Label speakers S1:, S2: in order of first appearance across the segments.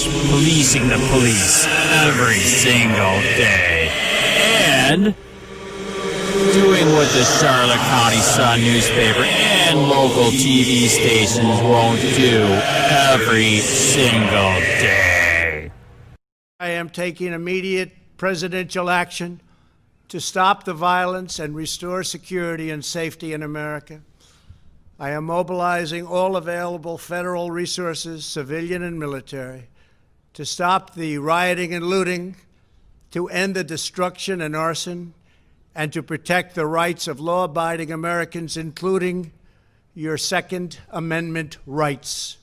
S1: COPWATCH, policing the police every single day. And doing what the Charlotte County Sun newspaper and local TV stations won't do every single day.
S2: I am taking immediate presidential action to stop the violence and restore security and safety in America. I am mobilizing all available federal resources, civilian and military, to stop the rioting and looting, to end the destruction and arson, and to protect the rights of law-abiding Americans, including your Second Amendment rights.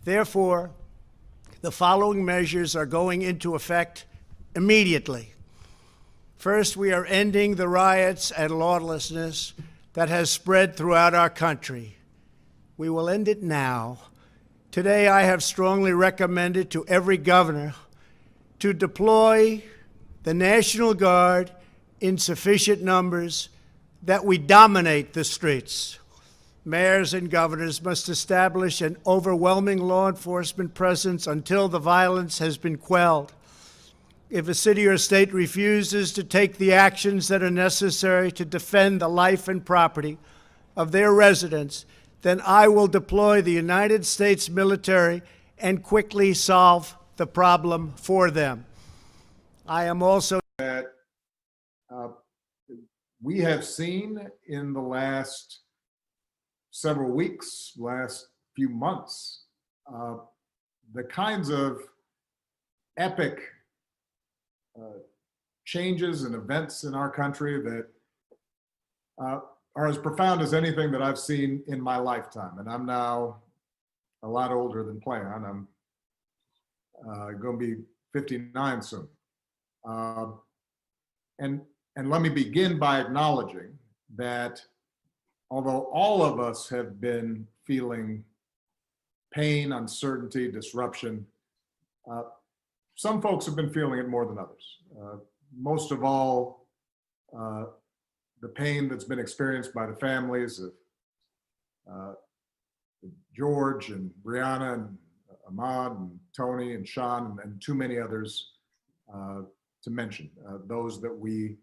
S2: Therefore, the following measures are going into effect immediately. First, we are ending the riots and lawlessness that has spread throughout our country. We will end it now. Today, I have strongly recommended to every governor to deploy the National Guard in sufficient numbers that we dominate the streets. Mayors and governors must establish an overwhelming law enforcement presence until the violence has been quelled. If a city or state refuses to take the actions that are necessary to defend the life and property of their residents, then I will deploy the United States military and quickly solve the problem for them. I am also
S3: that we have seen in the last several weeks, last few months, the kinds of epic changes and events in our country that are as profound as anything that I've seen in my lifetime. And I'm now a lot older than planned. I'm going to be 59 soon. And let me begin by acknowledging that although all of us have been feeling pain, uncertainty, disruption, some folks have been feeling it more than others. Most of all, the pain that's been experienced by the families of George and Brianna and Ahmaud and Tony and Sean and too many others to mention, those that we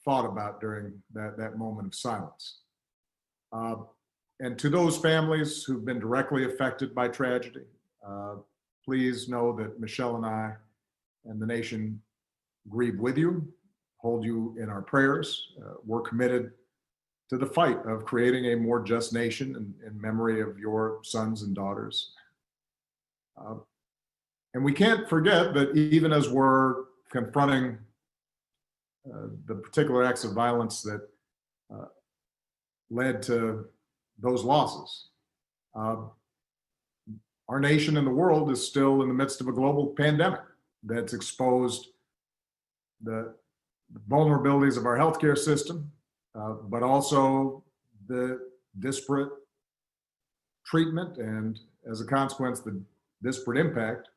S3: thought about during that moment of silence. And to those families who've been directly affected by tragedy, please know that Michelle and I and the nation grieve with you, hold you in our prayers. We're committed to the fight of creating a more just nation in memory of your sons and daughters. And we can't forget that even as we're confronting the particular acts of violence that led to those losses, our nation and the world is still in the midst of a global pandemic that's exposed the vulnerabilities of our healthcare system, but also the disparate treatment and, as a consequence, the disparate impact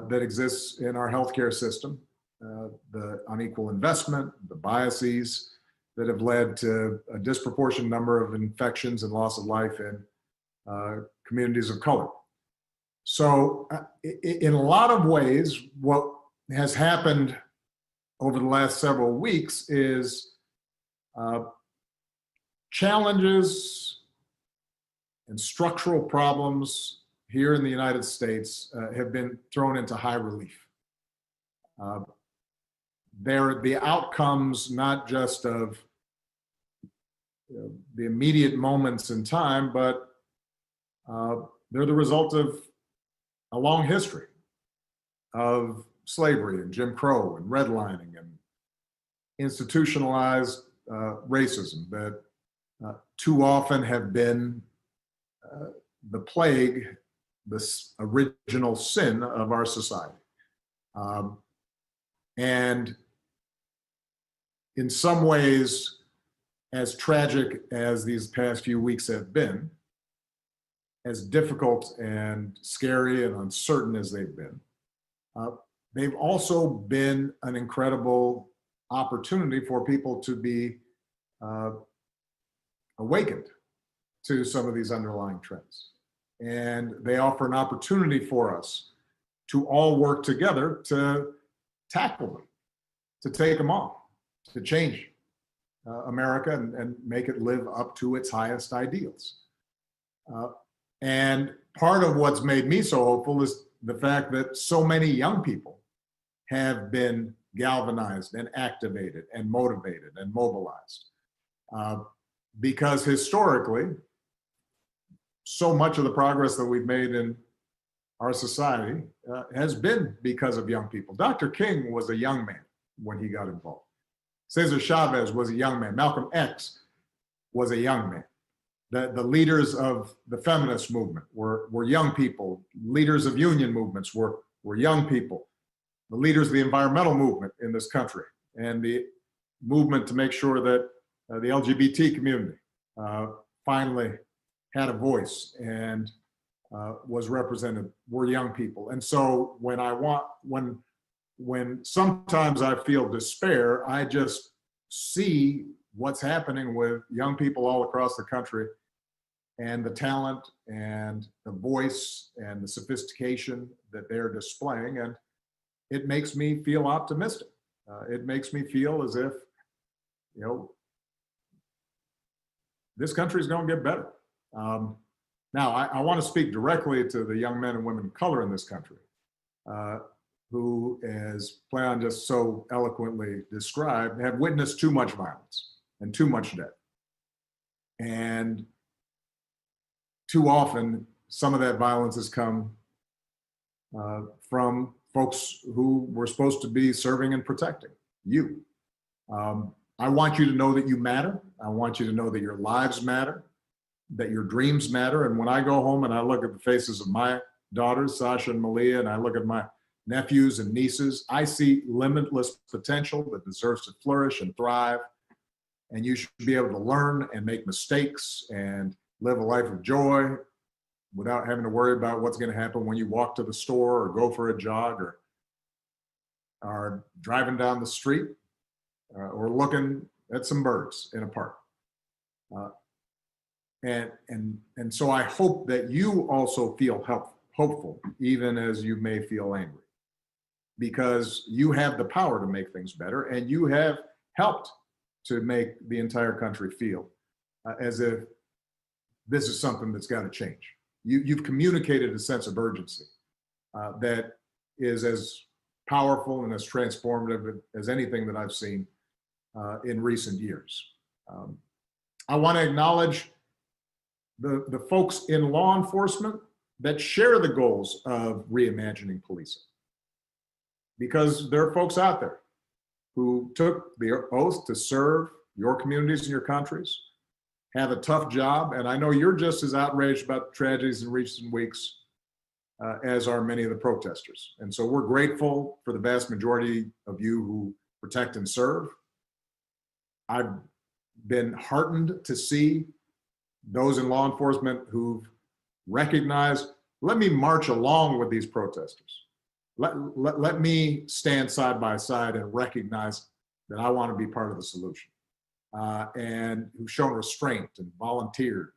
S3: that exists in our healthcare system, the unequal investment, the biases that have led to a disproportionate number of infections and loss of life in communities of color. So in a lot of ways, what has happened over the last several weeks is challenges and structural problems here in the United States have been thrown into high relief. They're the outcomes not just of the immediate moments in time, but they're the result of a long history of slavery and Jim Crow and redlining and institutionalized racism that too often have been the plague, this original sin of our society. And in some ways, as tragic as these past few weeks have been, as difficult and scary and uncertain as they've been, they've also been an incredible opportunity for people to be awakened to some of these underlying trends. And they offer an opportunity for us to all work together to tackle them, to take them on, to change America and make it live up to its highest ideals. And part of what's made me so hopeful is the fact that so many young people have been galvanized and activated and motivated and mobilized. Because historically, so much of the progress that we've made in our society has been because of young people. Dr. King was a young man when he got involved. Cesar Chavez was a young man. Malcolm X was a young man. The leaders of the feminist movement were young people. Leaders of union movements were young people. The leaders of the environmental movement in this country and the movement to make sure that the LGBT community finally had a voice and was represented were young people. And so when sometimes I feel despair, I just see what's happening with young people all across the country and the talent and the voice and the sophistication that they're displaying. And it makes me feel optimistic. It makes me feel as if, you know, this country is going to get better. Now, I want to speak directly to the young men and women of color in this country who, as Playon just so eloquently described, have witnessed too much violence and too much death. And too often, some of that violence has come from folks who were supposed to be serving and protecting you. I want you to know that you matter. I want you to know that your lives matter, that your dreams matter. And when I go home and I look at the faces of my daughters, Sasha and Malia, and I look at my nephews and nieces, I see limitless potential that deserves to flourish and thrive. And you should be able to learn and make mistakes and live a life of joy without having to worry about what's going to happen when you walk to the store or go for a jog or are driving down the street or looking at some birds in a park. And so I hope that you also feel hopeful, even as you may feel angry, because you have the power to make things better, and you have helped to make the entire country feel as if this is something that's got to change. You've communicated a sense of urgency that is as powerful and as transformative as anything that I've seen in recent years. I want to acknowledge the folks in law enforcement that share the goals of reimagining policing, because there are folks out there who took the oath to serve your communities and your countries, have a tough job, and I know you're just as outraged about the tragedies in recent weeks as are many of the protesters. And so we're grateful for the vast majority of you who protect and serve. I've been heartened to see those in law enforcement who've recognized, let me march along with these protesters. Let me stand side by side and recognize that I want to be part of the solution. And who've shown restraint and volunteered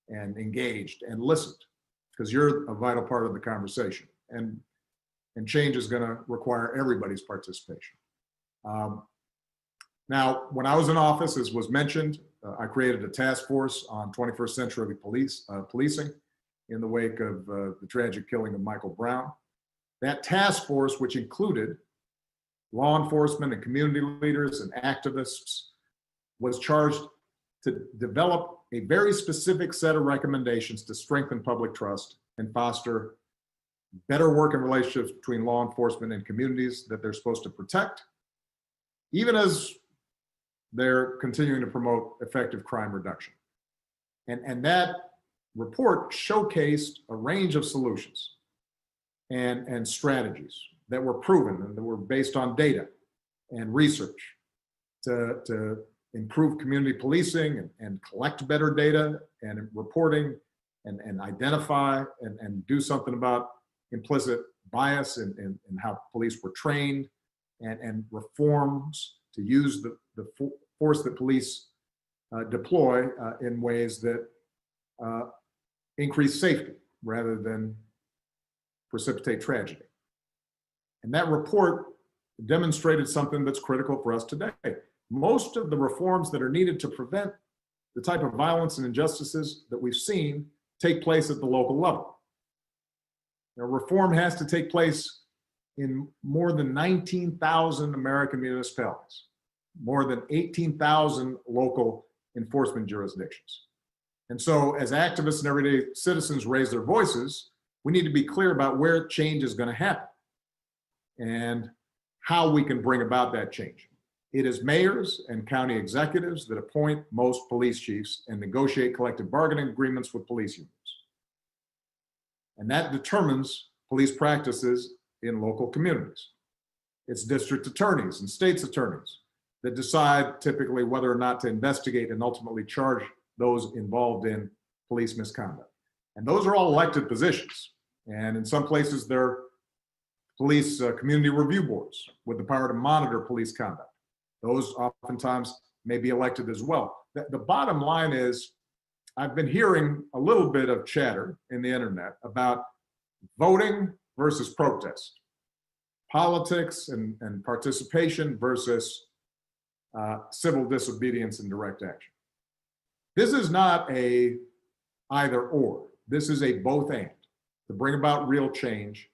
S3: and engaged and listened, because you're a vital part of the conversation. And change is going to require everybody's participation. Now, when I was in office, as was mentioned, I created a task force on 21st century policing in the wake of the tragic killing of Michael Brown. That task force, which included law enforcement and community leaders and activists, was charged to develop a very specific set of recommendations to strengthen public trust and foster better working relationships between law enforcement and communities that they're supposed to protect, even as they're continuing to promote effective crime reduction. And that report showcased a range of solutions and strategies that were proven and that were based on data and research to improve community policing and collect better data and reporting and identify and do something about implicit bias in how police were trained and reforms to use the force that police deploy in ways that increase safety rather than precipitate tragedy. And that report demonstrated something that's critical for us today. Most of the reforms that are needed to prevent the type of violence and injustices that we've seen take place at the local level. Now, reform has to take place in more than 19,000 American municipalities, more than 18,000 local enforcement jurisdictions. And so as activists and everyday citizens raise their voices, we need to be clear about where change is going to happen and how we can bring about that change. It is mayors and county executives that appoint most police chiefs and negotiate collective bargaining agreements with police unions. And that determines police practices in local communities. It's district attorneys and state's attorneys that decide typically whether or not to investigate and ultimately charge those involved in police misconduct. And those are all elected positions. And in some places, they're police community review boards with the power to monitor police conduct. Those oftentimes may be elected as well. The bottom line is, I've been hearing a little bit of chatter in the internet about voting versus protest, politics and participation versus civil disobedience and direct action. This is not a either or. This is a both and. To bring about real change,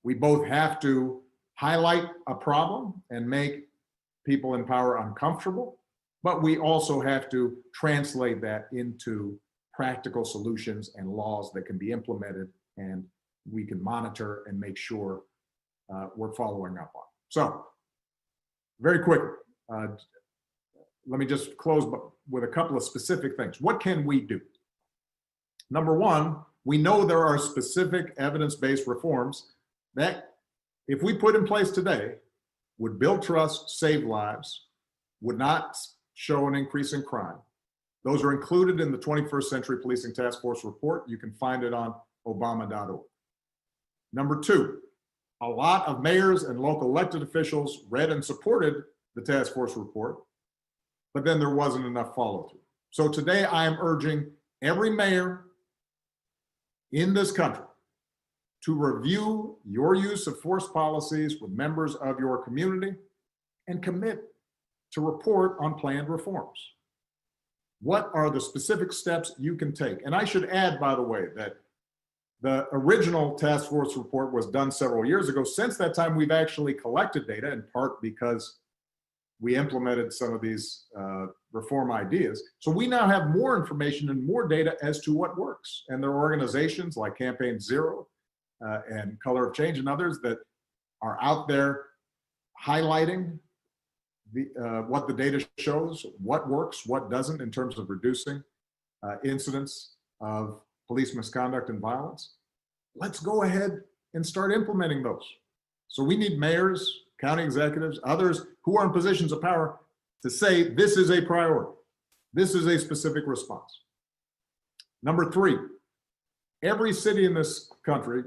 S3: we both have to highlight a problem and make people in power uncomfortable, but we also have to translate that into practical solutions and laws that can be implemented and we can monitor and make sure we're following up on. So, very quickly, let me just close with a couple of specific things. What can we do? Number one, we know there are specific evidence-based reforms that, if we put in place today, would build trust, save lives, would not show an increase in crime. Those are included in the 21st Century Policing Task Force report. You can find it on obama.org. Number two, a lot of mayors and local elected officials read and supported the task force report, but then there wasn't enough follow-through. So today I am urging every mayor in this country to review your use of force policies with members of your community and commit to report on planned reforms. What are the specific steps you can take? And I should add, by the way, that the original task force report was done several years ago. Since that time, we've actually collected data, in part because we implemented some of these reform ideas. So we now have more information and more data as to what works. And there are organizations like Campaign Zero and Color of Change and others that are out there highlighting what the data shows, what works, what doesn't in terms of reducing incidents of police misconduct and violence. Let's go ahead and start implementing those. So we need mayors, county executives, others who are in positions of power to say this is a priority. This is a specific response. Number three, every city in this country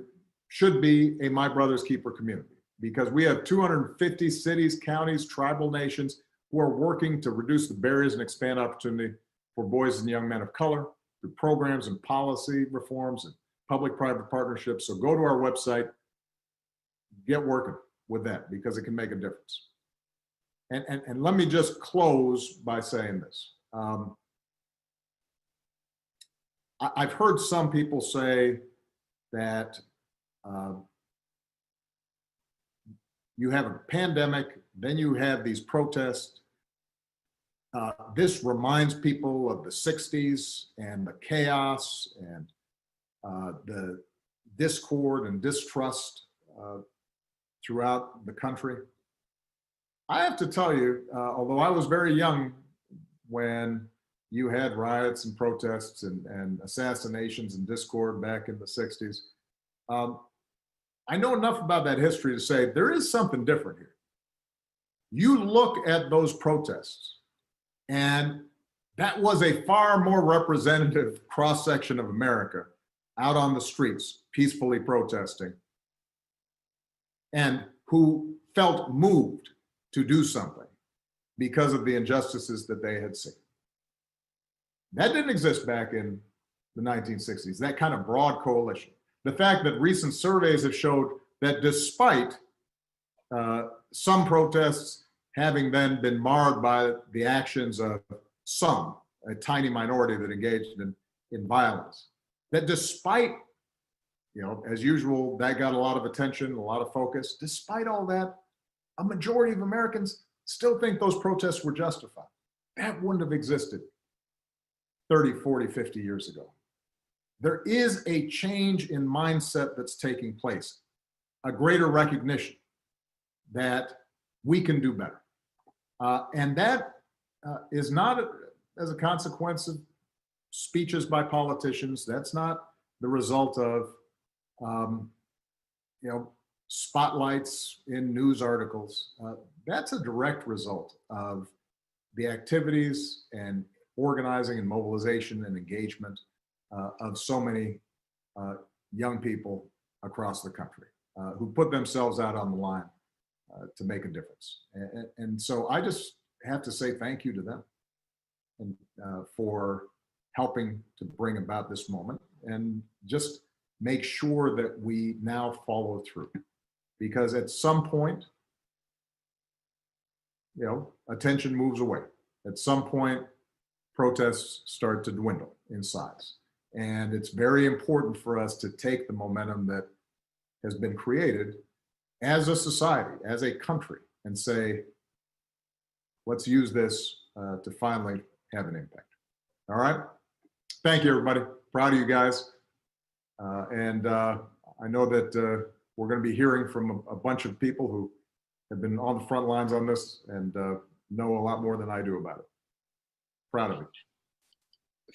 S3: should be a My Brother's Keeper community, because we have 250 cities, counties, tribal nations who are working to reduce the barriers and expand opportunity for boys and young men of color through programs and policy reforms and public-private partnerships. So go to our website, get working with that, because it can make a difference. And let me just close by saying this. I've heard some people say that you have a pandemic, then you have these protests. This reminds people of the 60s and the chaos and the discord and distrust throughout the country. I have to tell you, although I was very young when you had riots and protests and assassinations and discord back in the 60s, I know enough about that history to say there is something different here. You look at those protests, and that was a far more representative cross-section of America out on the streets, peacefully protesting, and who felt moved to do something because of the injustices that they had seen. That didn't exist back in the 1960s, that kind of broad coalition. The fact that recent surveys have showed that despite some protests having then been marred by the actions of a tiny minority that engaged in violence, that despite, as usual, that got a lot of attention, a lot of focus. Despite all that, a majority of Americans still think those protests were justified. That wouldn't have existed 30, 40, 50 years ago. There is a change in mindset that's taking place, a greater recognition that we can do better. And that is not as a consequence of speeches by politicians. That's not the result of, spotlights in news articles. That's a direct result of the activities and organizing and mobilization and engagement of so many young people across the country who put themselves out on the line to make a difference. And so I just have to say thank you to them and for helping to bring about this moment, and just make sure that we now follow through. Because at some point, attention moves away. At some point, protests start to dwindle in size. And it's very important for us to take the momentum that has been created as a society, as a country, and say, let's use this to finally have an impact. All right? Thank you, everybody. Proud of you guys. And I know that we're going to be hearing from a bunch of people who have been on the front lines on this and know a lot more than I do about it. Proud of it.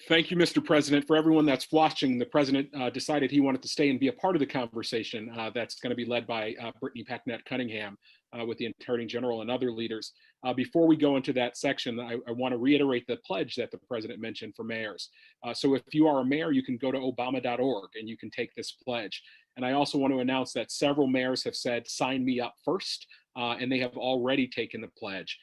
S4: Thank you, Mr. President. For everyone that's watching, the President decided he wanted to stay and be a part of the conversation that's going to be led by Brittany Packnett-Cunningham with the Attorney General and other leaders. Before we go into that section, I want to reiterate the pledge that the President mentioned for mayors. So if you are a mayor, you can go to obama.org and you can take this pledge. And I also want to announce that several mayors have said, sign me up first, and they have already taken the pledge.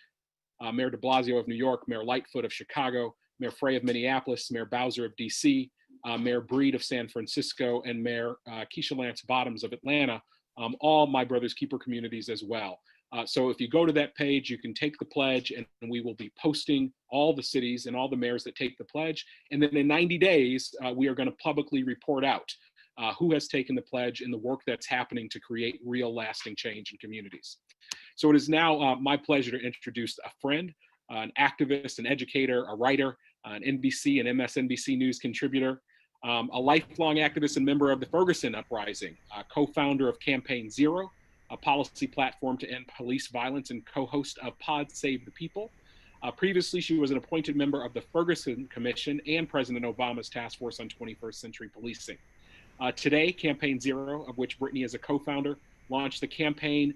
S4: Mayor de Blasio of New York, Mayor Lightfoot of Chicago, Mayor Frey of Minneapolis, Mayor Bowser of DC, Mayor Breed of San Francisco, and Mayor Keisha Lance Bottoms of Atlanta, all my Brother's Keeper communities as well. So if you go to that page, you can take the pledge, and we will be posting all the cities and all the mayors that take the pledge. And then in 90 days, we are going to publicly report out who has taken the pledge and the work that's happening to create real lasting change in communities. So it is now my pleasure to introduce a friend, an activist, an educator, a writer, an NBC and MSNBC News contributor, a lifelong activist and member of the Ferguson Uprising, co-founder of Campaign Zero, a policy platform to end police violence, and co-host of Pod Save the People. Previously, she was an appointed member of the Ferguson Commission and President Obama's Task Force on 21st Century Policing. Today, Campaign Zero, of which Brittany is a co-founder, launched the campaign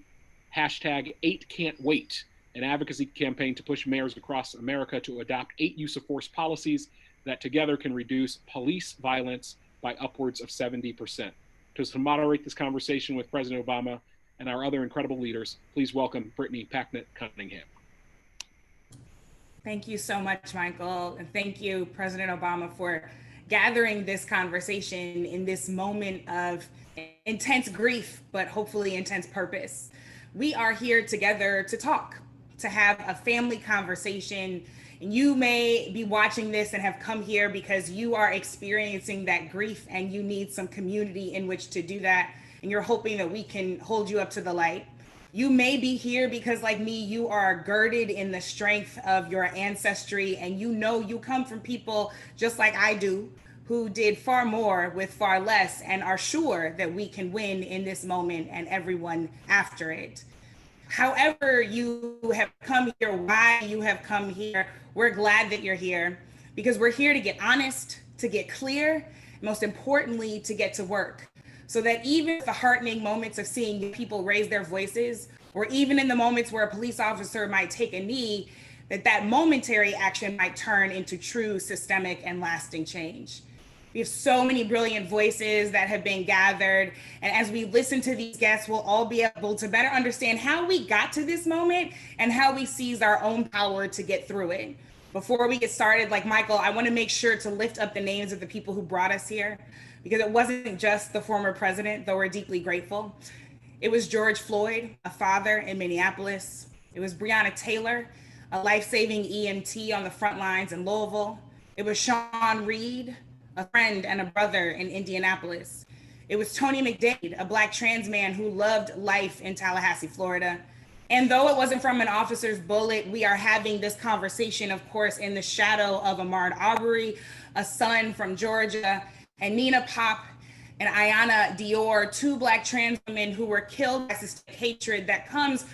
S4: #8Can'tWait, an advocacy campaign to push mayors across America to adopt 8 use-of-force policies that together can reduce police violence by upwards of 70%. To moderate this conversation with President Obama and our other incredible leaders, please welcome Brittany Packnett-Cunningham.
S5: Thank you so much, Michael. And thank you, President Obama, for gathering this conversation in this moment of intense grief, but hopefully intense purpose. We are here together to talk, to have a family conversation. And you may be watching this and have come here because you are experiencing that grief and you need some community in which to do that. And you're hoping that we can hold you up to the light. You may be here because, like me, you are girded in the strength of your ancestry, and you know you come from people just like I do, who did far more with far less and are sure that we can win in this moment and everyone after it. However you have come here, why you have come here, we're glad that you're here, because we're here to get honest, to get clear, most importantly, to get to work. So that even the heartening moments of seeing people raise their voices, or even in the moments where a police officer might take a knee, that momentary action might turn into true systemic and lasting change. We have so many brilliant voices that have been gathered. And as we listen to these guests, we'll all be able to better understand how we got to this moment and how we seize our own power to get through it. Before we get started, like Michael, I want to make sure to lift up the names of the people who brought us here, because it wasn't just the former president, though we're deeply grateful. It was George Floyd, a father in Minneapolis. It was Breonna Taylor, a life-saving EMT on the front lines in Louisville. It was Sean Reed, a friend and a brother in Indianapolis. It was Tony McDade, a Black trans man who loved life in Tallahassee, Florida. And though it wasn't from an officer's bullet, we are having this conversation, of course, in the shadow of Ahmaud Arbery, a son from Georgia, and Nina Pop and Ayanna Dior, two Black trans women who were killed by systemic hatred that comes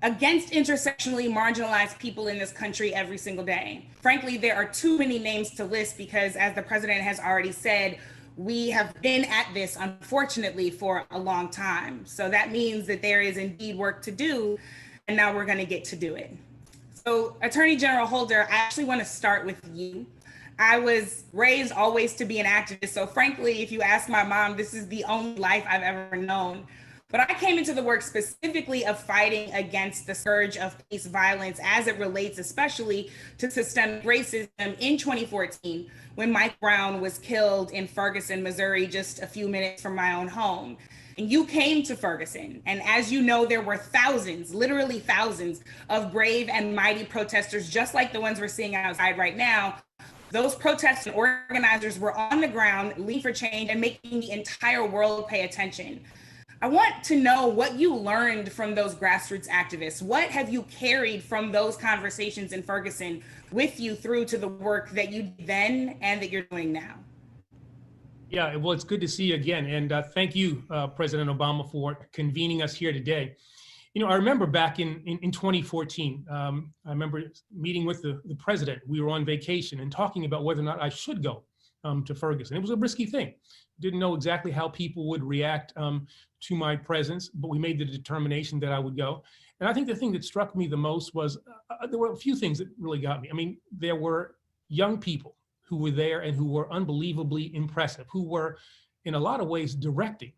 S5: against intersectionally marginalized people in this country every single day. Frankly, there are too many names to list because, as the president has already said, we have been at this, unfortunately, for a long time. So that means that there is indeed work to do, and now we're going to get to do it. So, Attorney General Holder, I actually want to start with you. I was raised always to be an activist. So frankly, if you ask my mom, this is the only life I've ever known. But I came into the work specifically of fighting against the scourge of police violence as it relates especially to systemic racism in 2014, when Mike Brown was killed in Ferguson, Missouri, just a few minutes from my own home. And you came to Ferguson. And as you know, there were thousands, literally thousands of brave and mighty protesters, just like the ones we're seeing outside right now. Those protests and organizers were on the ground, leading for change and making the entire world pay attention. I want to know what you learned from those grassroots activists. What have you carried from those conversations in Ferguson with you through to the work that you did then and that you're doing now?
S6: Yeah, well, it's good to see you again. And thank you, President Obama, for convening us here today. You know, I remember back in 2014, I remember meeting with the president. We were on vacation and talking about whether or not I should go to Ferguson. It was a risky thing. Didn't know exactly how people would react to my presence, but we made the determination that I would go. And I think the thing that struck me the most was there were a few things that really got me. I mean, there were young people who were there and who were unbelievably impressive, who were in a lot of ways directing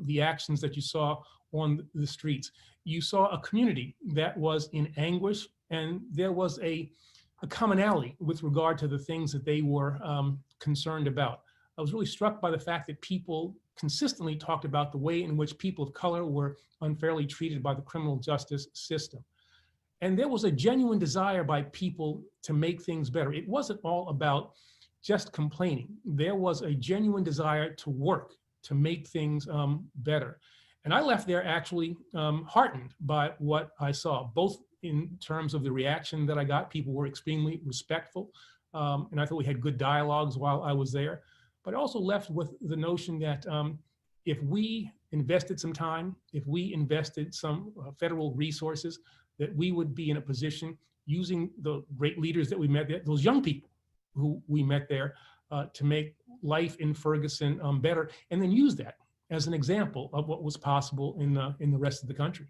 S6: the actions that you saw on the streets. You saw a community that was in anguish, and there was a commonality with regard to the things that they were concerned about. I was really struck by the fact that people consistently talked about the way in which people of color were unfairly treated by the criminal justice system. And there was a genuine desire by people to make things better. It wasn't all about just complaining. There was a genuine desire to work, to make things better. And I left there actually heartened by what I saw, both in terms of the reaction that I got. People were extremely respectful, and I thought we had good dialogues while I was there. But I also left with the notion that if we invested some time, if we invested some federal resources, that we would be in a position using the great leaders that we met there, those young people who we met there, to make life in Ferguson better, and then use that as an example of what was possible in the rest of the country.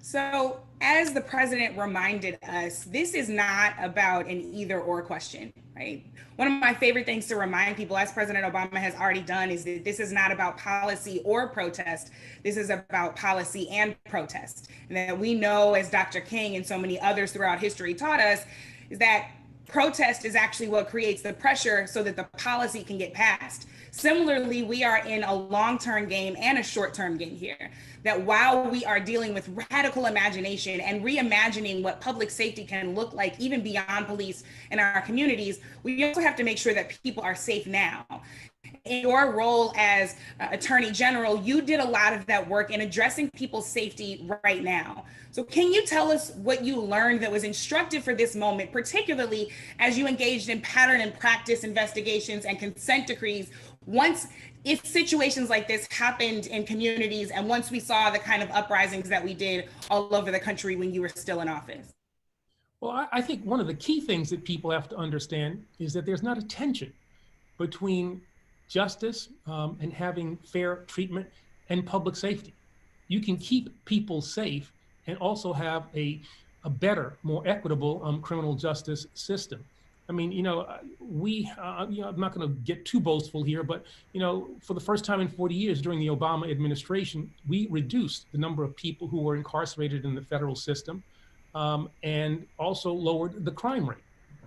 S5: So, as the president reminded us, this is not about an either or question, right? One of my favorite things to remind people, as President Obama has already done, is that this is not about policy or protest. This is about policy and protest. And that we know, as Dr. King and so many others throughout history taught us, is that protest is actually what creates the pressure so that the policy can get passed. Similarly, we are in a long-term game and a short-term game here. That while we are dealing with radical imagination and reimagining what public safety can look like, even beyond police in our communities, we also have to make sure that people are safe now. In your role as Attorney General, you did a lot of that work in addressing people's safety right now. So can you tell us what you learned that was instructive for this moment, particularly as you engaged in pattern and practice investigations and consent decrees if situations like this happened in communities and once we saw the kind of uprisings that we did all over the country when you were still in office?
S6: Well, I think one of the key things that people have to understand is that there's not a tension between justice and having fair treatment and public safety. You can keep people safe and also have a better, more equitable criminal justice system. I mean, you know, I'm not going to get too boastful here, but, you know, for the first time in 40 years during the Obama administration, we reduced the number of people who were incarcerated in the federal system and also lowered the crime rate.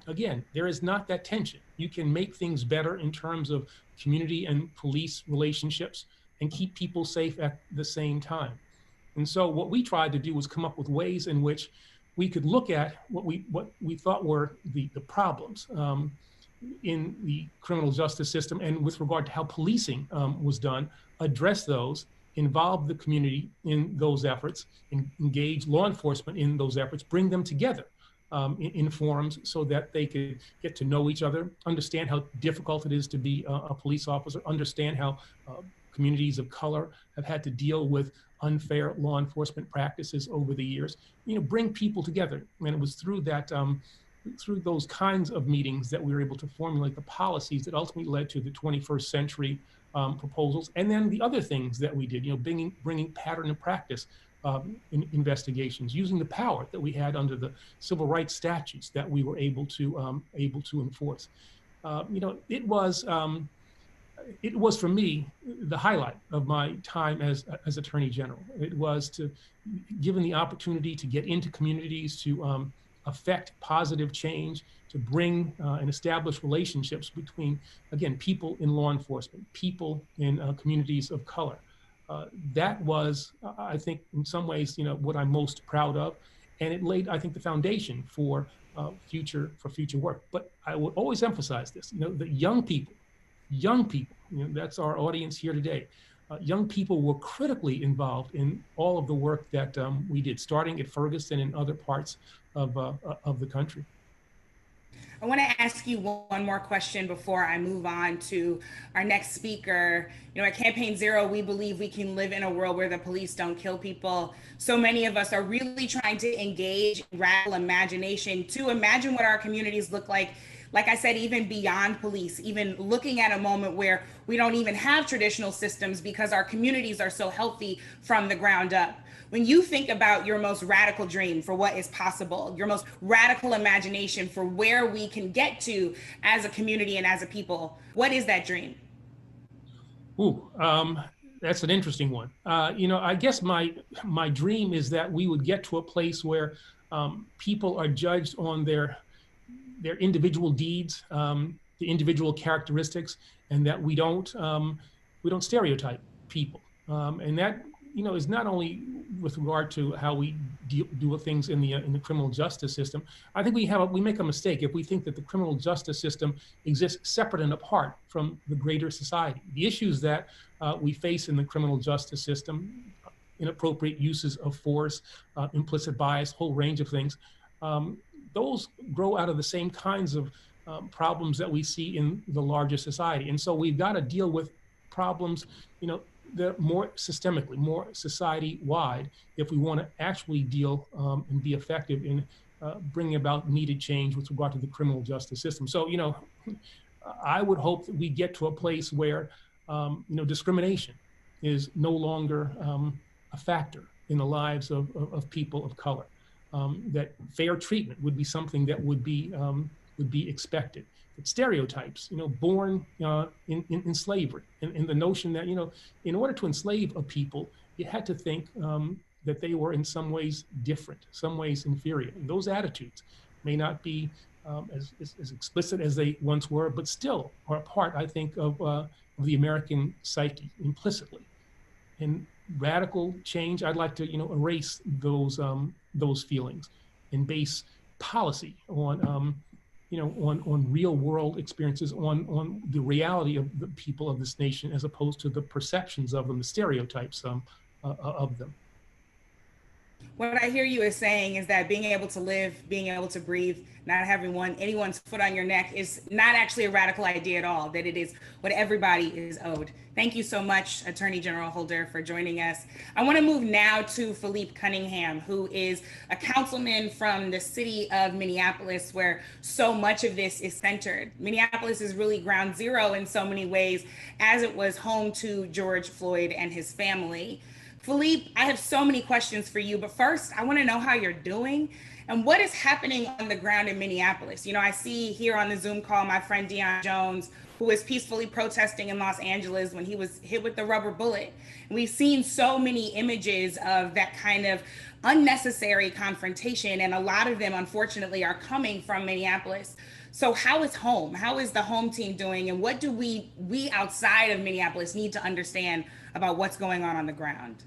S6: again, there is not that tension. You can make things better in terms of community and police relationships and keep people safe at the same time. And so what we tried to do was come up with ways in which we could look at what we thought were the problems in the criminal justice system, and with regard to how policing was done, address those, involve the community in those efforts, engage law enforcement in those efforts, bring them together in forums so that they could get to know each other, understand how difficult it is to be a police officer, understand how communities of color have had to deal with unfair law enforcement practices over the years, bring people together. And it was through that, through those kinds of meetings that we were able to formulate the policies that ultimately led to the 21st century proposals. And then the other things that we did, bringing pattern and practice in investigations, using the power that we had under the civil rights statutes that we were able to enforce. It was for me the highlight of my time as Attorney General. It was to given the opportunity to get into communities, to affect positive change, to bring and establish relationships between, again, people in law enforcement, people in communities of color. That was, I think, in some ways, what I'm most proud of, and it laid, I think, the foundation for future work. But I would always emphasize this: that young people, that's our audience here today. Young people were critically involved in all of the work that we did, starting at Ferguson and other parts of the country.
S5: I want to ask you one more question before I move on to our next speaker. At Campaign Zero, we believe we can live in a world where the police don't kill people. So many of us are really trying to engage in radical imagination to imagine what our communities look like I said, even beyond police, even looking at a moment where we don't even have traditional systems because our communities are so healthy from the ground up. When you think about your most radical dream for what is possible, your most radical imagination for where we can get to as a community and as a people, what is that dream?
S6: That's an interesting one. I guess my dream is that we would get to a place where people are judged on their individual deeds, the individual characteristics, and that we don't stereotype people. And that is not only with regard to how we do things in the criminal justice system. I think we make a mistake if we think that the criminal justice system exists separate and apart from the greater society. The issues that we face in the criminal justice system, inappropriate uses of force, implicit bias, whole range of things, those grow out of the same kinds of problems that we see in the larger society. And so we've got to deal with problems, they're more systemically, more society-wide, if we want to actually deal and be effective in bringing about needed change with regard to the criminal justice system. So, I would hope that we get to a place where, discrimination is no longer a factor in the lives of people of color. That fair treatment would be something that would be expected. That stereotypes, born in slavery, and the notion that in order to enslave a people, you had to think that they were in some ways different, some ways inferior. And those attitudes may not be as explicit as they once were, but still are a part, I think, of the American psyche implicitly. And radical change, I'd like to erase those feelings and base policy on on real world experiences, on the reality of the people of this nation, as opposed to the perceptions of them, the stereotypes of them.
S5: What I hear you is saying is that being able to live, being able to breathe, not having anyone's foot on your neck is not actually a radical idea at all, that it is what everybody is owed. Thank you so much, Attorney General Holder, for joining us. I want to move now to Philippe Cunningham, who is a councilman from the city of Minneapolis, where so much of this is centered. Minneapolis is really ground zero in so many ways, as it was home to George Floyd and his family. Philippe, I have so many questions for you, but first I want to know how you're doing and what is happening on the ground in Minneapolis. You know, I see here on the Zoom call my friend Deion Jones, who was peacefully protesting in Los Angeles when he was hit with the rubber bullet. And we've seen so many images of that kind of unnecessary confrontation, and a lot of them, unfortunately, are coming from Minneapolis. So how is home? How is the home team doing? And what do we outside of Minneapolis need to understand about what's going on the ground?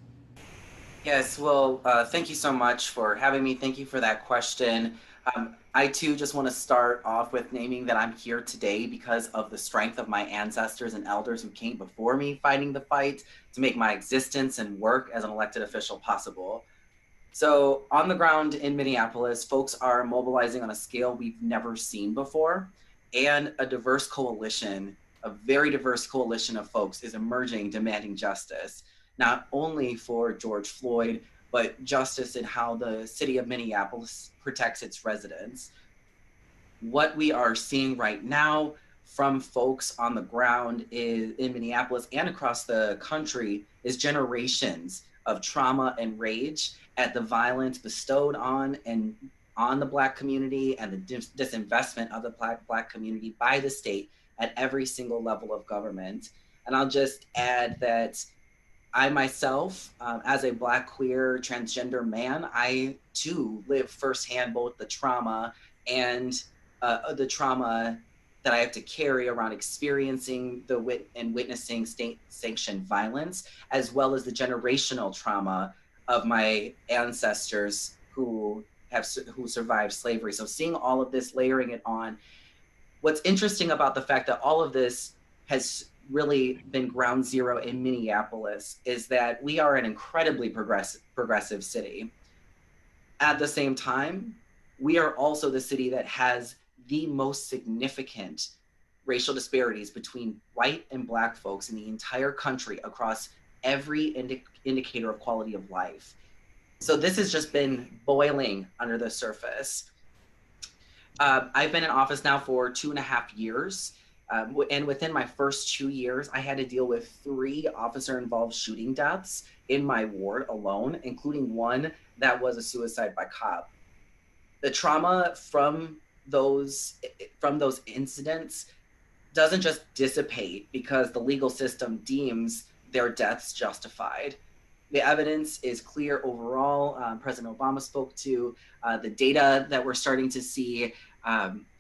S7: Yes, well, thank you so much for having me. Thank you for that question. I too just want to start off with naming that I'm here today because of the strength of my ancestors and elders who came before me fighting the fight to make my existence and work as an elected official possible. So on the ground in Minneapolis, folks are mobilizing on a scale we've never seen before, and a diverse coalition, a very diverse coalition of folks is emerging demanding justice, not only for George Floyd, but justice in how the city of Minneapolis protects its residents. What we are seeing right now from folks on the ground in Minneapolis and across the country is generations of trauma and rage at the violence bestowed on the Black community and the disinvestment of the Black community by the state at every single level of government. And I'll just add that I myself, as a Black, queer, transgender man, I too live firsthand both the trauma and the trauma that I have to carry around experiencing and witnessing state-sanctioned violence, as well as the generational trauma of my ancestors who survived slavery. So seeing all of this, layering it on, what's interesting about the fact that all of this has really been ground zero in Minneapolis is that we are an incredibly progressive city. At the same time, we are also the city that has the most significant racial disparities between white and Black folks in the entire country across every indicator of quality of life. So this has just been boiling under the surface. I've been in office now for 2.5 years. And within my first 2 years, I had to deal with 3 officer-involved shooting deaths in my ward alone, including one that was a suicide by cop. The trauma from those incidents doesn't just dissipate because the legal system deems their deaths justified. The evidence is clear overall. President Obama spoke to the data that we're starting to see.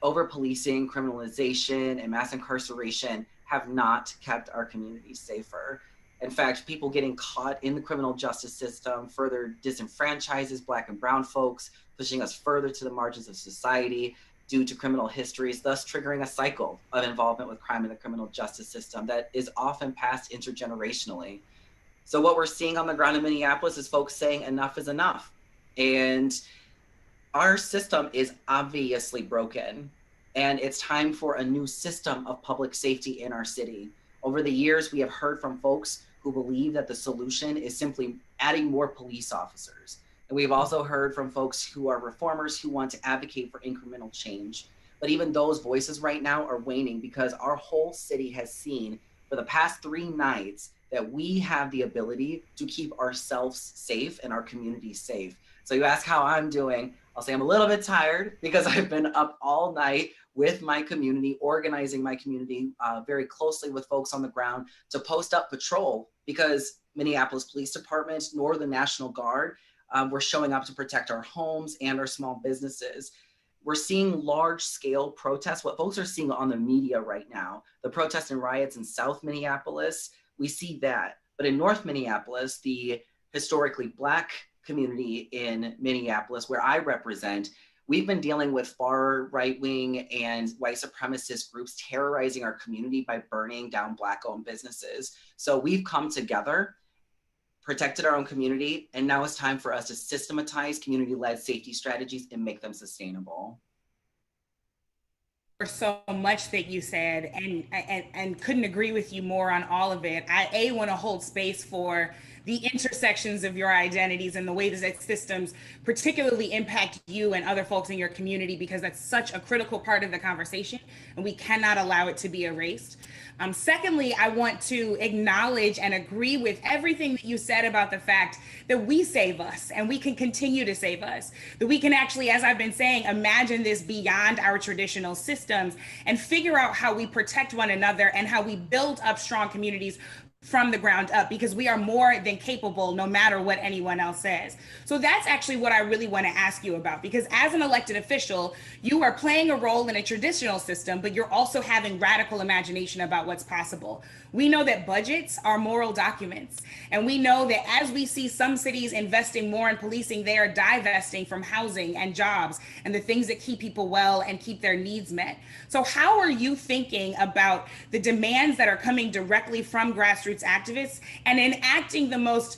S7: Over-policing, criminalization, and mass incarceration have not kept our communities safer. In fact, people getting caught in the criminal justice system further disenfranchises Black and brown folks, pushing us further to the margins of society due to criminal histories, thus triggering a cycle of involvement with crime in the criminal justice system that is often passed intergenerationally. So what we're seeing on the ground in Minneapolis is folks saying enough is enough. And our system is obviously broken, and it's time for a new system of public safety in our city. Over the years, we have heard from folks who believe that the solution is simply adding more police officers. And we've also heard from folks who are reformers who want to advocate for incremental change. But even those voices right now are waning because our whole city has seen for the past 3 nights that we have the ability to keep ourselves safe and our community safe. So you ask how I'm doing. I'll say I'm a little bit tired because I've been up all night with my community, organizing my community very closely with folks on the ground to post up patrol because Minneapolis Police Department nor the National Guard were showing up to protect our homes and our small businesses. We're seeing large scale protests, what folks are seeing on the media right now, the protests and riots in South Minneapolis, we see that. But in North Minneapolis, the historically Black community in Minneapolis, where I represent, we've been dealing with far right-wing and white supremacist groups terrorizing our community by burning down Black-owned businesses. So we've come together, protected our own community, and now it's time for us to systematize community-led safety strategies and make them sustainable.
S5: For so much that you said, and couldn't agree with you more on all of it. I want to hold space for the intersections of your identities and the way that systems particularly impact you and other folks in your community, because that's such a critical part of the conversation and we cannot allow it to be erased. Secondly, I want to acknowledge and agree with everything that you said about the fact that we save us and we can continue to save us, that we can actually, as I've been saying, imagine this beyond our traditional systems and figure out how we protect one another and how we build up strong communities from the ground up, because we are more than capable no matter what anyone else says. So that's actually what I really want to ask you about, because as an elected official, you are playing a role in a traditional system, but you're also having radical imagination about what's possible. We know that budgets are moral documents, and we know that as we see some cities investing more in policing, they are divesting from housing and jobs and the things that keep people well and keep their needs met. So how are you thinking about the demands that are coming directly from grassroots activists and enacting the most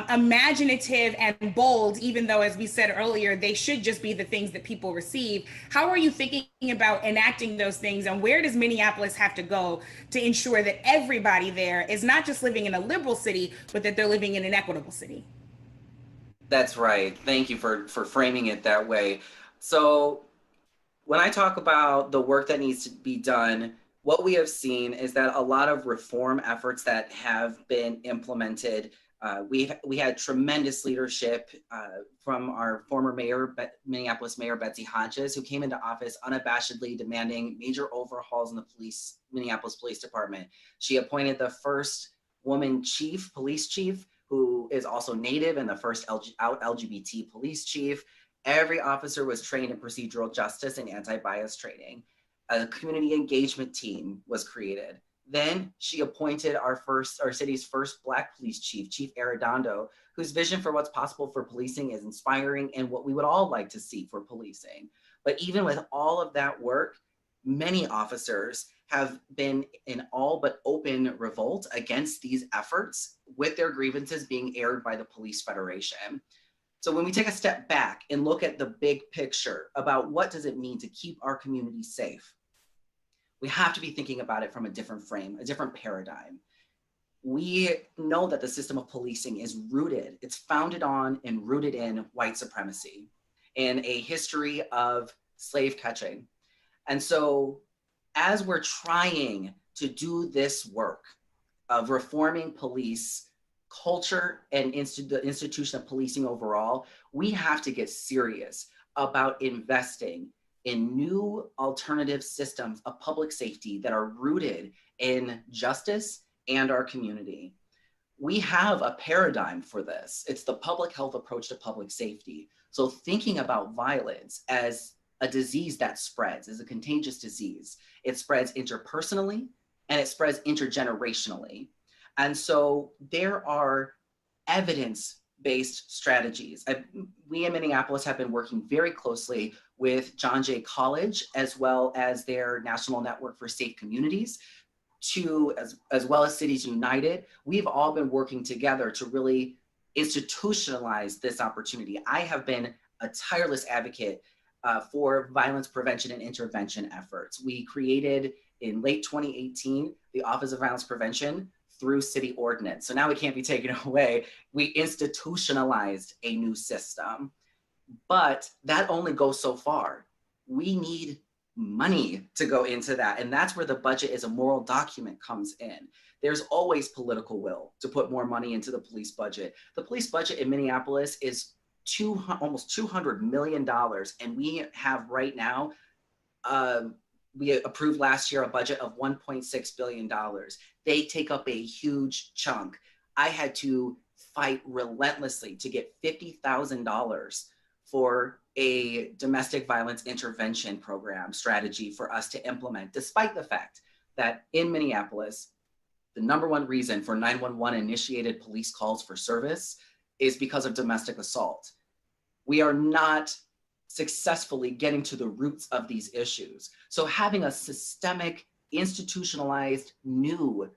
S5: imaginative and bold, even though, as we said earlier, they should just be the things that people receive? How are you thinking about enacting those things, and where does Minneapolis have to go to ensure that everybody there is not just living in a liberal city, but that they're living in an equitable city?
S7: That's right. Thank you for framing it that way. So when I talk about the work that needs to be done, what we have seen is that a lot of reform efforts that have been implemented, we had tremendous leadership from our former mayor, Minneapolis Mayor Betsy Hodges, who came into office unabashedly demanding major overhauls in the Minneapolis Police Department. She appointed the first woman police chief, who is also Native, and the first out LGBT police chief. Every officer was trained in procedural justice and anti-bias training. A community engagement team was created. Then she appointed our city's first Black police chief, Chief Arredondo, whose vision for what's possible for policing is inspiring and what we would all like to see for policing. But even with all of that work, many officers have been in all but open revolt against these efforts, with their grievances being aired by the Police Federation. So when we take a step back and look at the big picture about what does it mean to keep our community safe, we have to be thinking about it from a different frame, a different paradigm. We know that the system of policing is rooted, it's founded on and rooted in white supremacy and a history of slave catching. And so as we're trying to do this work of reforming police culture and the institution of policing overall, we have to get serious about investing in new alternative systems of public safety that are rooted in justice and our community. We have a paradigm for this. It's the public health approach to public safety. So thinking about violence as a disease that spreads, as a contagious disease, it spreads interpersonally and it spreads intergenerationally. And so there are evidence-based strategies. We in Minneapolis have been working very closely with John Jay College, as well as their National Network for Safe Communities, as well as Cities United. We've all been working together to really institutionalize this opportunity. I have been a tireless advocate for violence prevention and intervention efforts. We created in late 2018 the Office of Violence Prevention through city ordinance. So now it can't be taken away. We institutionalized a new system, but that only goes so far. We need money to go into that. And that's where the budget as a moral document comes in. There's always political will to put more money into the police budget. The police budget in Minneapolis is almost $200 million. And we have right now, we approved last year a budget of $1.6 billion. They take up a huge chunk. I had to fight relentlessly to get $50,000 for a domestic violence intervention program strategy for us to implement, despite the fact that in Minneapolis, the #1 reason for 911 initiated police calls for service is because of domestic assault. We are not successfully getting to the roots of these issues. So having a systemic, institutionalized, new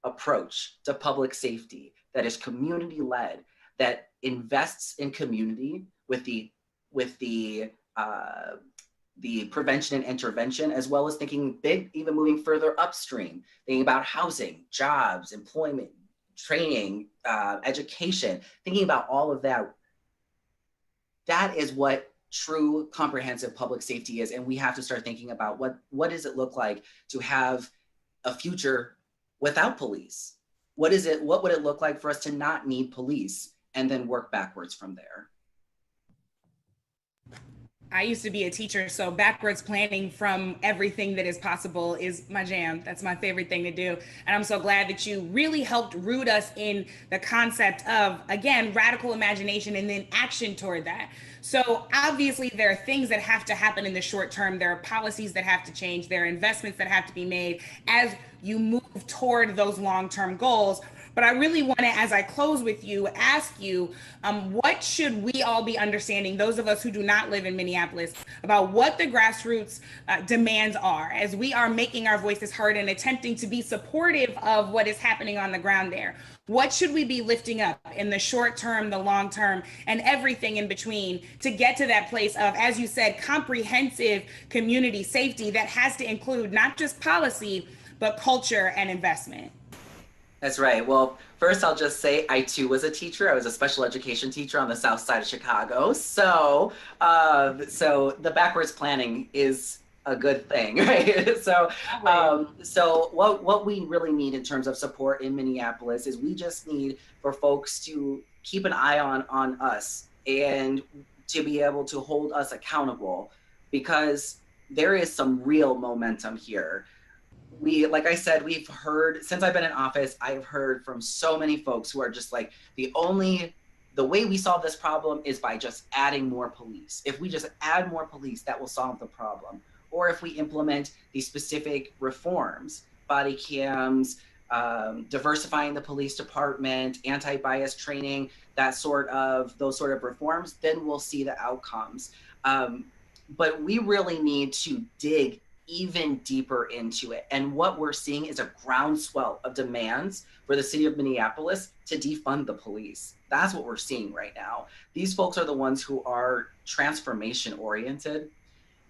S7: approach to public safety that is community-led, that invests in community with the prevention and intervention, as well as thinking big, even moving further upstream, thinking about housing, jobs, employment, training, education, thinking about all of that. That is what true comprehensive public safety is. And we have to start thinking about what does it look like to have a future without police? What would it look like for us to not need police, and then work backwards from there?
S5: I used to be a teacher, so backwards planning from everything that is possible is my jam. That's my favorite thing to do. And I'm so glad that you really helped root us in the concept of, again, radical imagination and then action toward that. So obviously there are things that have to happen in the short term. There are policies that have to change. There are investments that have to be made as you move toward those long-term goals. But I really want to, as I close with you, ask you, what should we all be understanding, those of us who do not live in Minneapolis, about what the grassroots demands are as we are making our voices heard and attempting to be supportive of what is happening on the ground there? What should we be lifting up in the short term, the long term, and everything in between to get to that place of, as you said, comprehensive community safety that has to include not just policy, but culture and investment?
S7: That's right. Well, first I'll just say I too was a teacher. I was a special education teacher on the south side of Chicago. So the backwards planning is a good thing, right? So what we really need in terms of support in Minneapolis is we just need for folks to keep an eye on us and to be able to hold us accountable, because there is some real momentum here. Like I said, we've heard, since I've been in office, I've heard from so many folks who are just like, the way we solve this problem is by just adding more police. If we just add more police, that will solve the problem. Or if we implement these specific reforms, body cams, diversifying the police department, anti-bias training, those sort of reforms, then we'll see the outcomes. But we really need to dig even deeper into it. And what we're seeing is a groundswell of demands for the city of Minneapolis to defund the police. That's what we're seeing right now. These folks are the ones who are transformation oriented.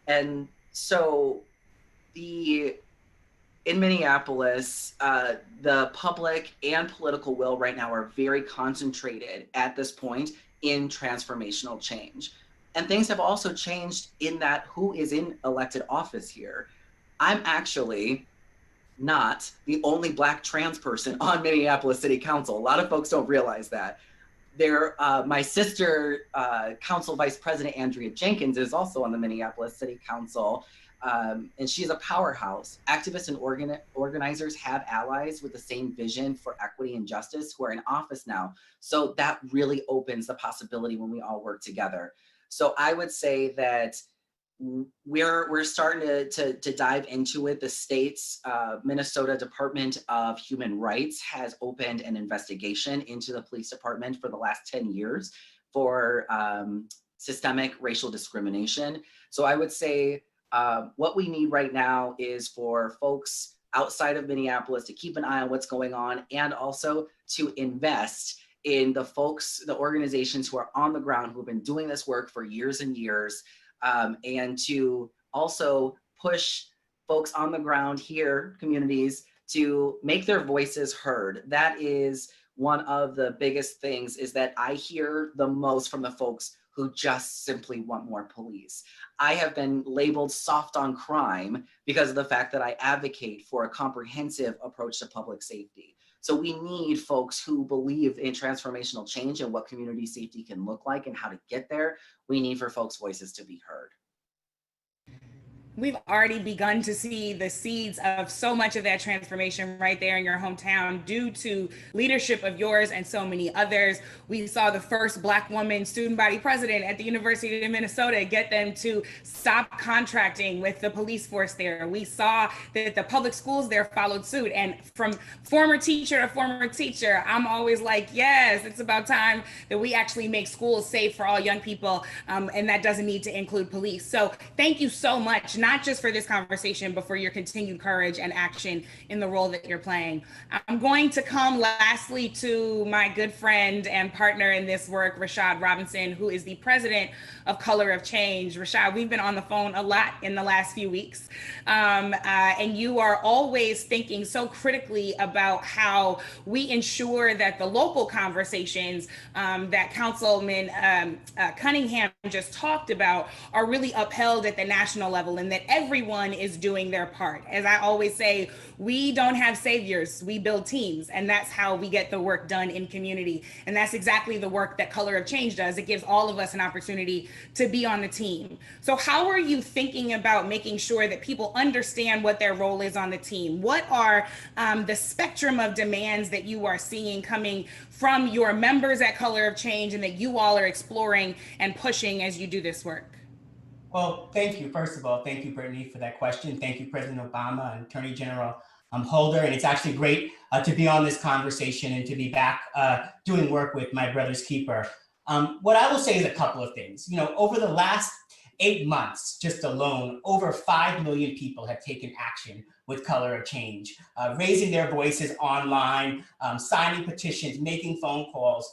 S7: And so in Minneapolis, the public and political will right now are very concentrated at this point in transformational change. And things have also changed in that who is in elected office here. I'm actually not the only Black trans person on Minneapolis City Council. A lot of folks don't realize that. My sister, Council Vice President Andrea Jenkins, is also on the Minneapolis City Council, and she's a powerhouse. Activists and organizers have allies with the same vision for equity and justice who are in office now. So that really opens the possibility when we all work together. So I would say that we're starting to dive into it. The state's Minnesota Department of Human Rights has opened an investigation into the police department for the last 10 years for systemic racial discrimination. So I would say what we need right now is for folks outside of Minneapolis to keep an eye on what's going on, and also to invest in the folks, the organizations who are on the ground, who have been doing this work for years and years, and to also push folks on the ground here, communities, to make their voices heard. That is one of the biggest things, is that I hear the most from the folks who just simply want more police. I have been labeled soft on crime because of the fact that I advocate for a comprehensive approach to public safety. So we need folks who believe in transformational change and what community safety can look like and how to get there. We need for folks' voices to be heard.
S5: We've already begun to see the seeds of so much of that transformation right there in your hometown due to leadership of yours and so many others. We saw the first Black woman student body president at the University of Minnesota get them to stop contracting with the police force there. We saw that the public schools there followed suit. And from former teacher to former teacher, I'm always like, yes, it's about time that we actually make schools safe for all young people. And that doesn't need to include police. So thank you so much, not not just for this conversation, but for your continued courage and action in the role that you're playing. I'm going to come lastly to my good friend and partner in this work, Rashad Robinson, who is the president of Color of Change. Rashad, we've been on the phone a lot in the last few weeks, and you are always thinking so critically about how we ensure that the local conversations that Councilman Cunningham just talked about are really upheld at the national level, and that everyone is doing their part. As I always say, we don't have saviors, we build teams, and that's how we get the work done in community. And that's exactly the work that Color of Change does. It gives all of us an opportunity to be on the team. So how are you thinking about making sure that people understand what their role is on the team? What are the spectrum of demands that you are seeing coming from your members at Color of Change, and that you all are exploring and pushing as you do this work?
S8: Well, thank you. First of all, thank you, Brittany, for that question. Thank you, President Obama and Attorney General Holder. And it's actually great to be on this conversation and to be back doing work with my brother's keeper. What I will say is a couple of things. You know, over the last 8 months, just alone, over 5 million people have taken action with Color of Change, raising their voices online, signing petitions, making phone calls,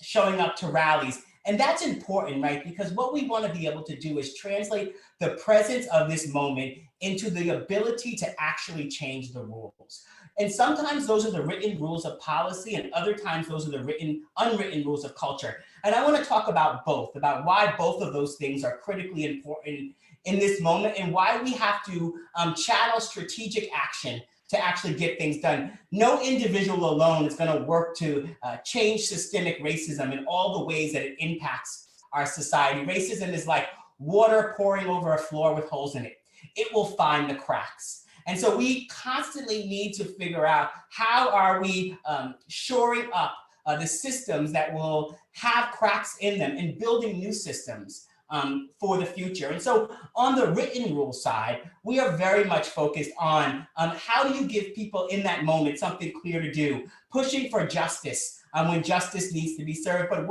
S8: showing up to rallies. And that's important, right? Because what we want to be able to do is translate the presence of this moment into the ability to actually change the rules. And sometimes those are the written rules of policy, and other times those are the unwritten rules of culture. And I want to talk about both, about why both of those things are critically important in this moment, and why we have to channel strategic action to actually get things done. No individual alone is going to work to change systemic racism in all the ways that it impacts our society. Racism is like water pouring over a floor with holes in it. It will find the cracks. And so we constantly need to figure out how are we shoring up the systems that will have cracks in them and building new systems for the future. And so on the written rule side, we are very much focused on how do you give people in that moment something clear to do, pushing for justice when justice needs to be served, but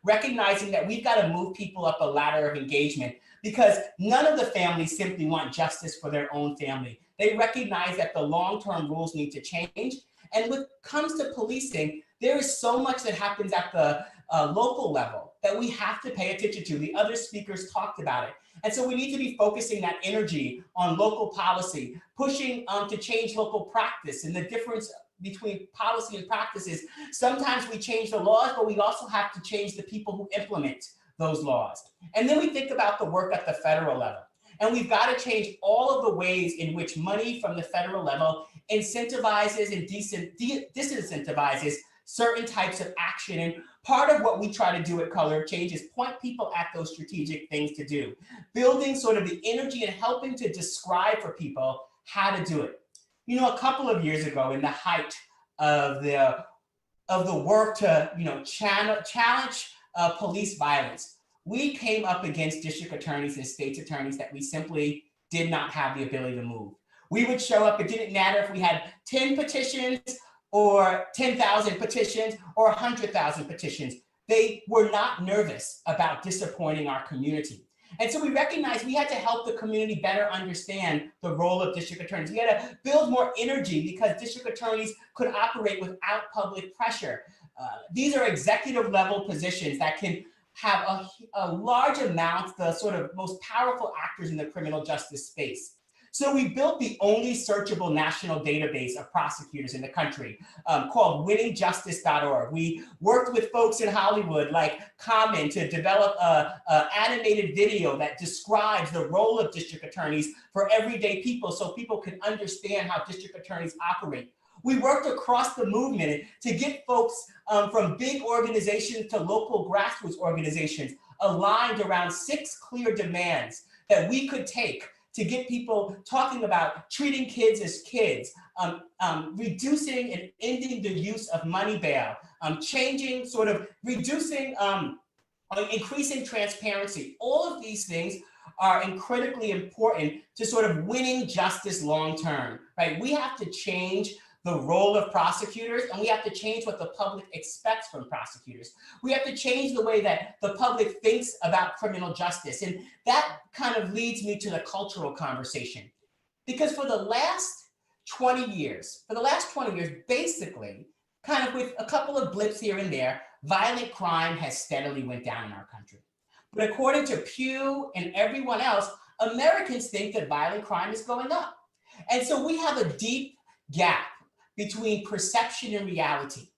S8: recognizing that we've got to move people up a ladder of engagement, because none of the families simply want justice for their own family. They recognize that the long-term rules need to change. And when it comes to policing, there is so much that happens at the local level that we have to pay attention to. The other speakers talked about it. And so we need to be focusing that energy on local policy, pushing to change local practice. And the difference between policy and practice is sometimes we change the laws, but we also have to change the people who implement those laws. And then we think about the work at the federal level. And we've got to change all of the ways in which money from the federal level incentivizes and disincentivizes certain types of action. And part of what we try to do at Color of Change is point people at those strategic things to do, building sort of the energy and helping to describe for people how to do it. You know, a couple of years ago, in the height of the work to, you know, challenge police violence, we came up against district attorneys and state's attorneys that we simply did not have the ability to move. We would show up, it didn't matter if we had 10 petitions or 10,000 petitions or 100,000 petitions. They were not nervous about disappointing our community. And so we recognized we had to help the community better understand the role of district attorneys. We had to build more energy because district attorneys could operate without public pressure. These are executive level positions that can have a large amount, the sort of most powerful actors in the criminal justice space. So we built the only searchable national database of prosecutors in the country called winningjustice.org. We worked with folks in Hollywood like Common to develop an animated video that describes the role of district attorneys for everyday people so people can understand how district attorneys operate. We worked across the movement to get folks from big organizations to local grassroots organizations aligned around 6 clear demands that we could take to get people talking about treating kids as kids, reducing and ending the use of money bail, changing, sort of reducing, increasing transparency. All of these things are critically important to sort of winning justice long term, right? We have to change the role of prosecutors, and we have to change what the public expects from prosecutors. We have to change the way that the public thinks about criminal justice. And that kind of leads me to the cultural conversation. Because for the last 20 years, basically, kind of with a couple of blips here and there, violent crime has steadily went down in our country. But according to Pew and everyone else, Americans think that violent crime is going up. And so we have a deep gap between perception and reality.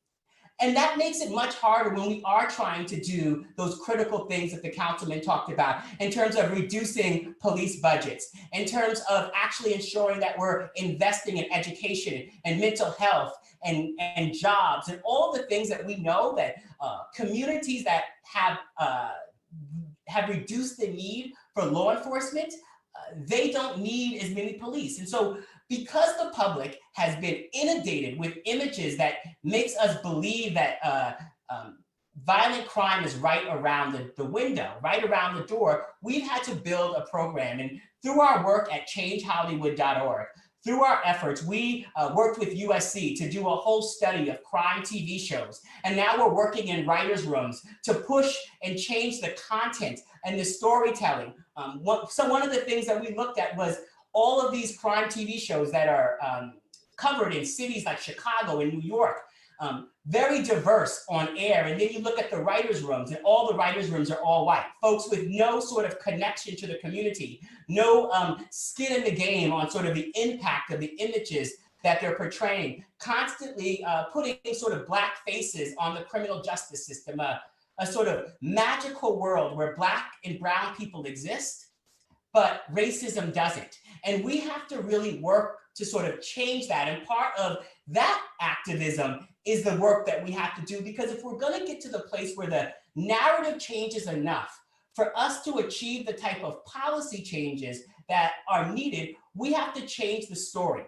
S8: And that makes it much harder when we are trying to do those critical things that the councilman talked about in terms of reducing police budgets, in terms of actually ensuring that we're investing in education and mental health and jobs and all the things that we know that communities that have reduced the need for law enforcement, they don't need as many police. And so because the public has been inundated with images that makes us believe that violent crime is right around the window, right around the door, we've had to build a program. And through our work at changehollywood.org, through our efforts, we worked with USC to do a whole study of crime TV shows. And now we're working in writers' rooms to push and change the content and the storytelling. So one of the things that we looked at was all of these crime TV shows that are covered in cities like Chicago and New York, very diverse on air. And then you look at the writers' rooms, and all the writers' rooms are all white. Folks with no sort of connection to the community, no skin in the game on sort of the impact of the images that they're portraying, constantly putting sort of black faces on the criminal justice system, a sort of magical world where black and brown people exist, but racism doesn't. And we have to really work to sort of change that. And part of that activism is the work that we have to do, because if we're going to get to the place where the narrative changes enough for us to achieve the type of policy changes that are needed, we have to change the story.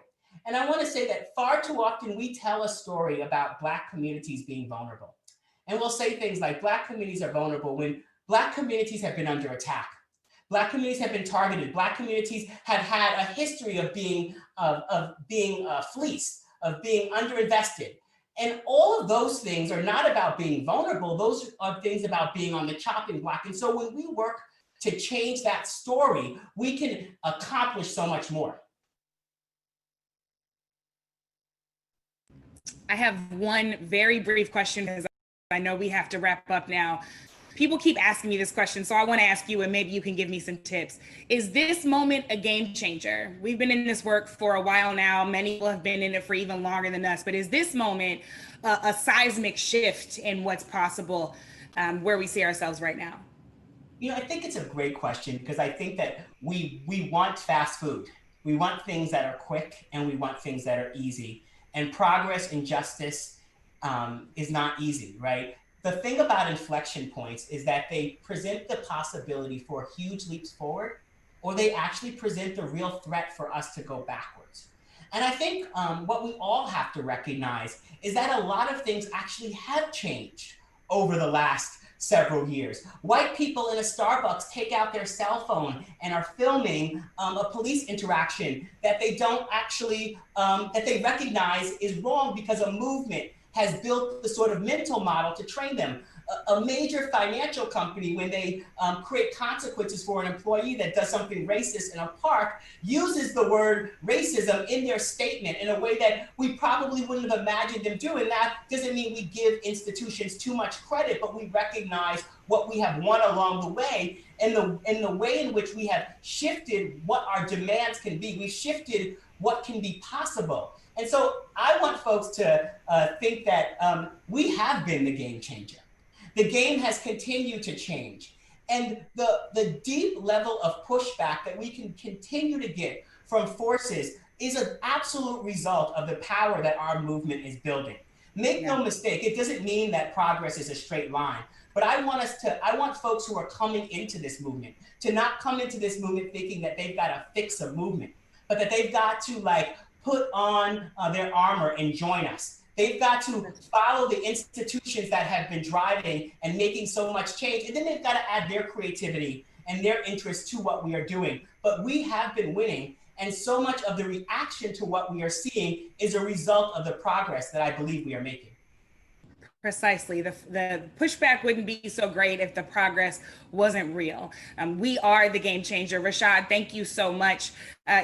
S8: And I want to say that far too often we tell a story about Black communities being vulnerable. And we'll say things like Black communities are vulnerable when Black communities have been under attack. Black communities have been targeted. Black communities have had a history of being fleeced, of being underinvested. And all of those things are not about being vulnerable. Those are things about being on the chopping block. And so when we work to change that story, we can accomplish so much more.
S5: I have one very brief question because I know we have to wrap up now. People keep asking me this question, so I want to ask you, and maybe you can give me some tips. Is this moment a game changer? We've been in this work for a while now. Many people have been in it for even longer than us, but is this moment a seismic shift in what's possible where we see ourselves right now?
S8: You know, I think it's a great question, because I think that we want fast food. We want things that are quick, and we want things that are easy. And progress and justice is not easy, right? The thing about inflection points is that they present the possibility for huge leaps forward, or they actually present the real threat for us to go backwards. And I think what we all have to recognize is that a lot of things actually have changed over the last several years. White people in a Starbucks take out their cell phone and are filming a police interaction that they don't actually, that they recognize is wrong because a movement has built the sort of mental model to train them. A major financial company, when they create consequences for an employee that does something racist in a park, uses the word racism in their statement in a way that we probably wouldn't have imagined them doing. That doesn't mean we give institutions too much credit, but we recognize what we have won along the way, and the way in which we have shifted what our demands can be. We've shifted what can be possible. And so I want folks to think that we have been the game changer. The game has continued to change. And the deep level of pushback that we can continue to get from forces is an absolute result of the power that our movement is building. Make no mistake, it doesn't mean that progress is a straight line. But I want folks who are coming into this movement to not come into this movement thinking that they've got to fix a movement, but that they've got to put on their armor and join us. They've got to follow the institutions that have been driving and making so much change. And then they've got to add their creativity and their interest to what we are doing. But we have been winning. And so much of the reaction to what we are seeing is a result of the progress that I believe we are making.
S5: Precisely. The pushback wouldn't be so great if the progress wasn't real. We are the game changer. Rashad, thank you so much.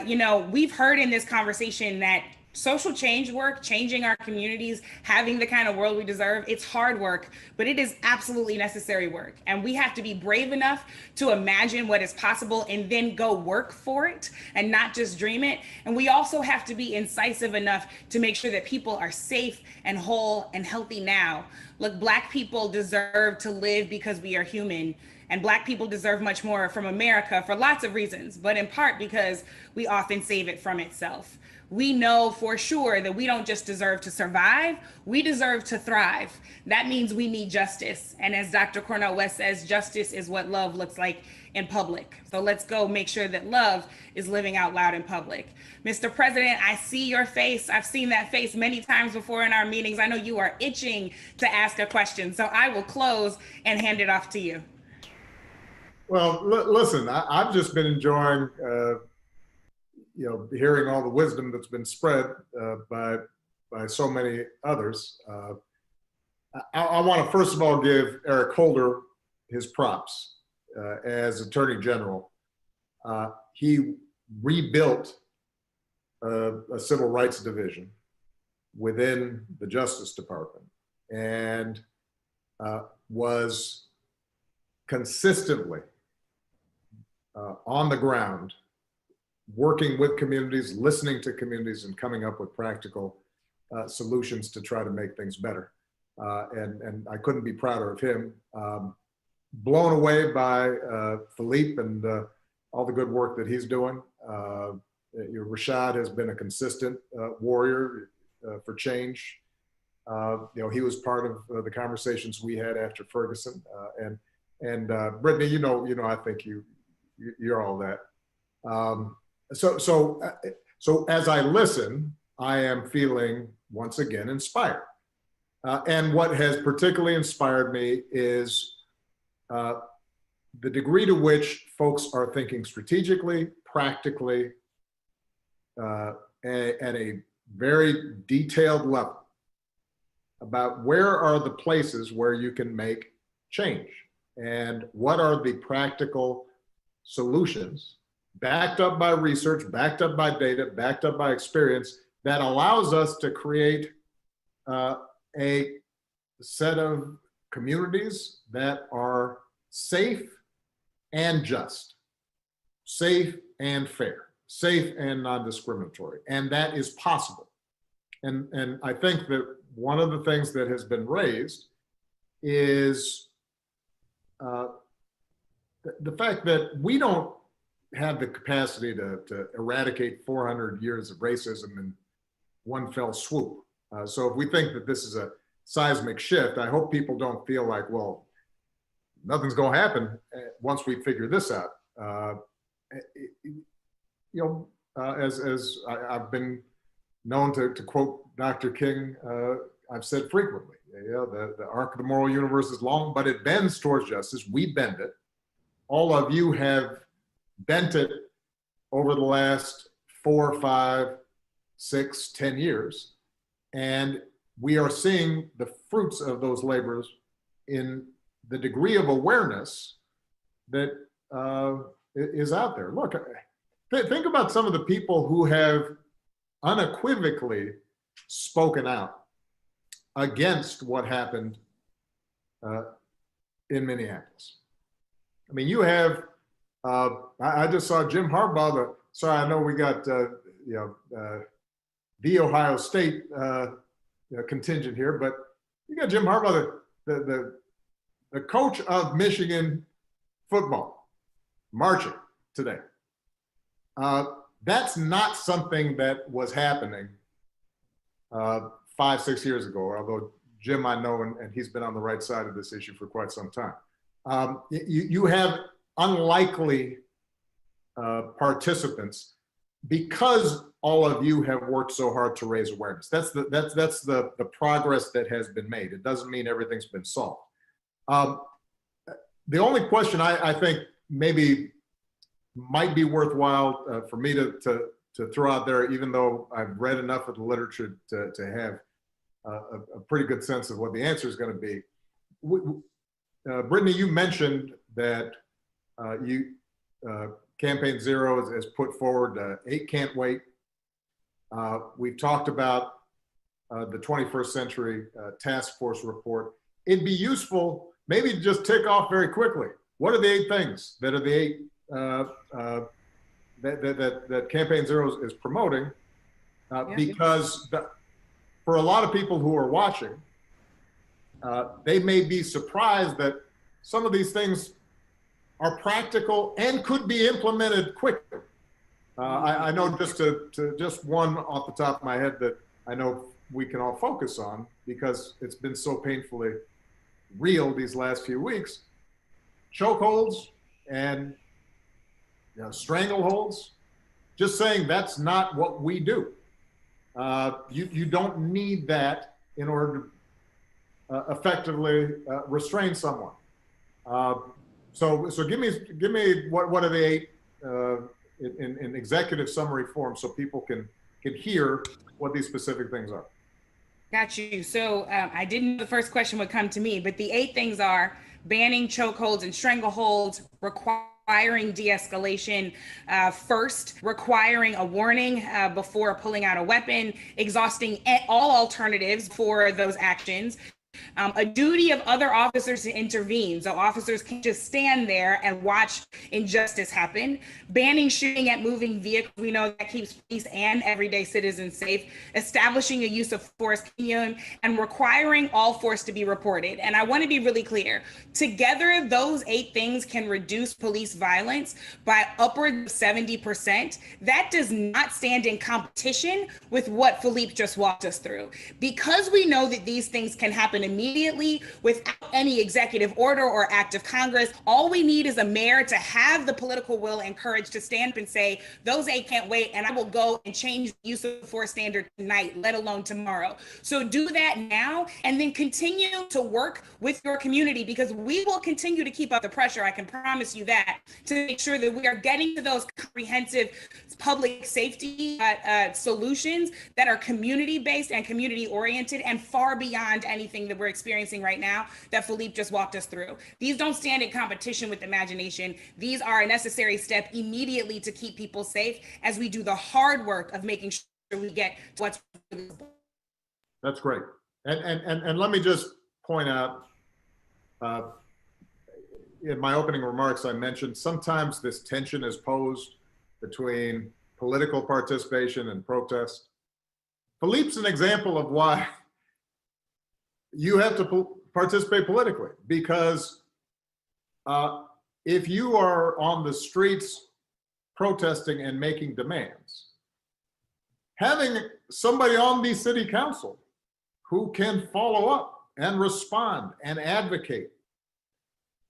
S5: You know, we've heard in this conversation that social change work, changing our communities, having the kind of world we deserve, it's hard work, but it is absolutely necessary work. And we have to be brave enough to imagine what is possible and then go work for it and not just dream it. And we also have to be incisive enough to make sure that people are safe and whole and healthy now. Look, Black people deserve to live because we are human. And Black people deserve much more from America for lots of reasons, but in part because we often save it from itself. We know for sure that we don't just deserve to survive, we deserve to thrive. That means we need justice. And as Dr. Cornel West says, justice is what love looks like in public. So let's go make sure that love is living out loud in public. Mr. President, I see your face. I've seen that face many times before in our meetings. I know you are itching to ask a question. So I will close and hand it off to you.
S3: Well, listen, I've just been enjoying you know, hearing all the wisdom that's been spread by so many others. I want to first of all give Eric Holder his props as Attorney General. He rebuilt a civil rights division within the Justice Department and was consistently on the ground, working with communities, listening to communities, and coming up with practical solutions to try to make things better. And I couldn't be prouder of him. Blown away by Philippe and all the good work that he's doing. Rashad has been a consistent warrior for change. You know, he was part of the conversations we had after Ferguson. And Brittany, you know, I think you're all that. So as I listen, I am feeling once again inspired. And what has particularly inspired me is the degree to which folks are thinking strategically, practically, at a very detailed level about where are the places where you can make change and what are the practical solutions backed up by research, backed up by data, backed up by experience that allows us to create a set of communities that are safe and just, safe and fair, safe and non-discriminatory. And that is possible. And I think that one of the things that has been raised is the fact that we don't have the capacity to eradicate 400 years of racism in one fell swoop. So if we think that this is a seismic shift, I hope people don't feel like, well, nothing's going to happen once we figure this out. As I've been known to quote Dr. King, I've said frequently, the arc of the moral universe is long, but it bends towards justice. We bend it. All of you have bent it over the last 4, 5, 6, 10 years. And we are seeing the fruits of those labors in the degree of awareness that is out there. Look, think about some of the people who have unequivocally spoken out against what happened in Minneapolis. I mean, you have, I just saw Jim Harbaugh, sorry, I know we got, the Ohio State contingent here, but you got Jim Harbaugh, the coach of Michigan football, marching today. That's not something that was happening 5, 6 years ago, although Jim I know, and he's been on the right side of this issue for quite some time. You have unlikely participants because all of you have worked so hard to raise awareness. That's the progress that has been made. It doesn't mean everything's been solved. The only question I think maybe might be worthwhile for me to throw out there, even though I've read enough of the literature to have a pretty good sense of what the answer is going to be. Brittany, you mentioned that Campaign Zero has put forward 8 can't wait. We've talked about the 21st Century Task Force report. It'd be useful maybe to just tick off very quickly. What are the 8 things that are the 8 that Campaign Zero is promoting? Because for a lot of people who are watching, they may be surprised that some of these things are practical and could be implemented quickly. I know just one off the top of my head that I know we can all focus on because it's been so painfully real these last few weeks. Chokeholds and strangleholds, just saying that's not what we do. You don't need that in order to effectively restrain someone. So give me what are the 8 in executive summary form so people can hear what these specific things are.
S5: Got you. So I didn't know the first question would come to me, but the 8 things are banning chokeholds and strangleholds, requiring de-escalation first, requiring a warning before pulling out a weapon, exhausting all alternatives for those actions, a duty of other officers to intervene, so officers can't just stand there and watch injustice happen, banning shooting at moving vehicles, we know that keeps police and everyday citizens safe, establishing a use of force continuum, and requiring all force to be reported. And I want to be really clear, together those 8 things can reduce police violence by upwards of 70%. That does not stand in competition with what Philippe just walked us through. Because we know that these things can happen immediately without any executive order or act of Congress, all we need is a mayor to have the political will and courage to stand up and say, those 8 can't wait, and I will go and change the use of force standard tonight, let alone tomorrow. So do that now, and then continue to work with your community, because we will continue to keep up the pressure, I can promise you that, to make sure that we are getting to those comprehensive public safety solutions that are community-based and community-oriented and far beyond anything that we're experiencing right now that Philippe just walked us through. These don't stand in competition with imagination. These are a necessary step immediately to keep people safe as we do the hard work of making sure we get to what's really important.
S3: That's great. And let me just point out, in my opening remarks, I mentioned sometimes this tension is posed between political participation and protest. Philippe's an example of why you have to participate politically, because if you are on the streets protesting and making demands, having somebody on the city council who can follow up and respond and advocate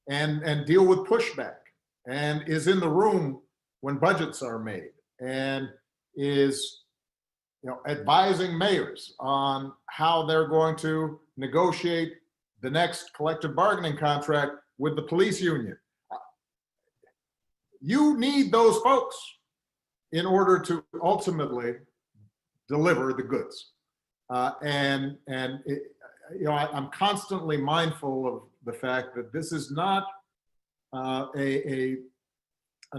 S3: and deal with pushback and is in the room when budgets are made and is advising mayors on how they're going to negotiate the next collective bargaining contract with the police union. You need those folks in order to ultimately deliver the goods. I'm constantly mindful of the fact that this is not an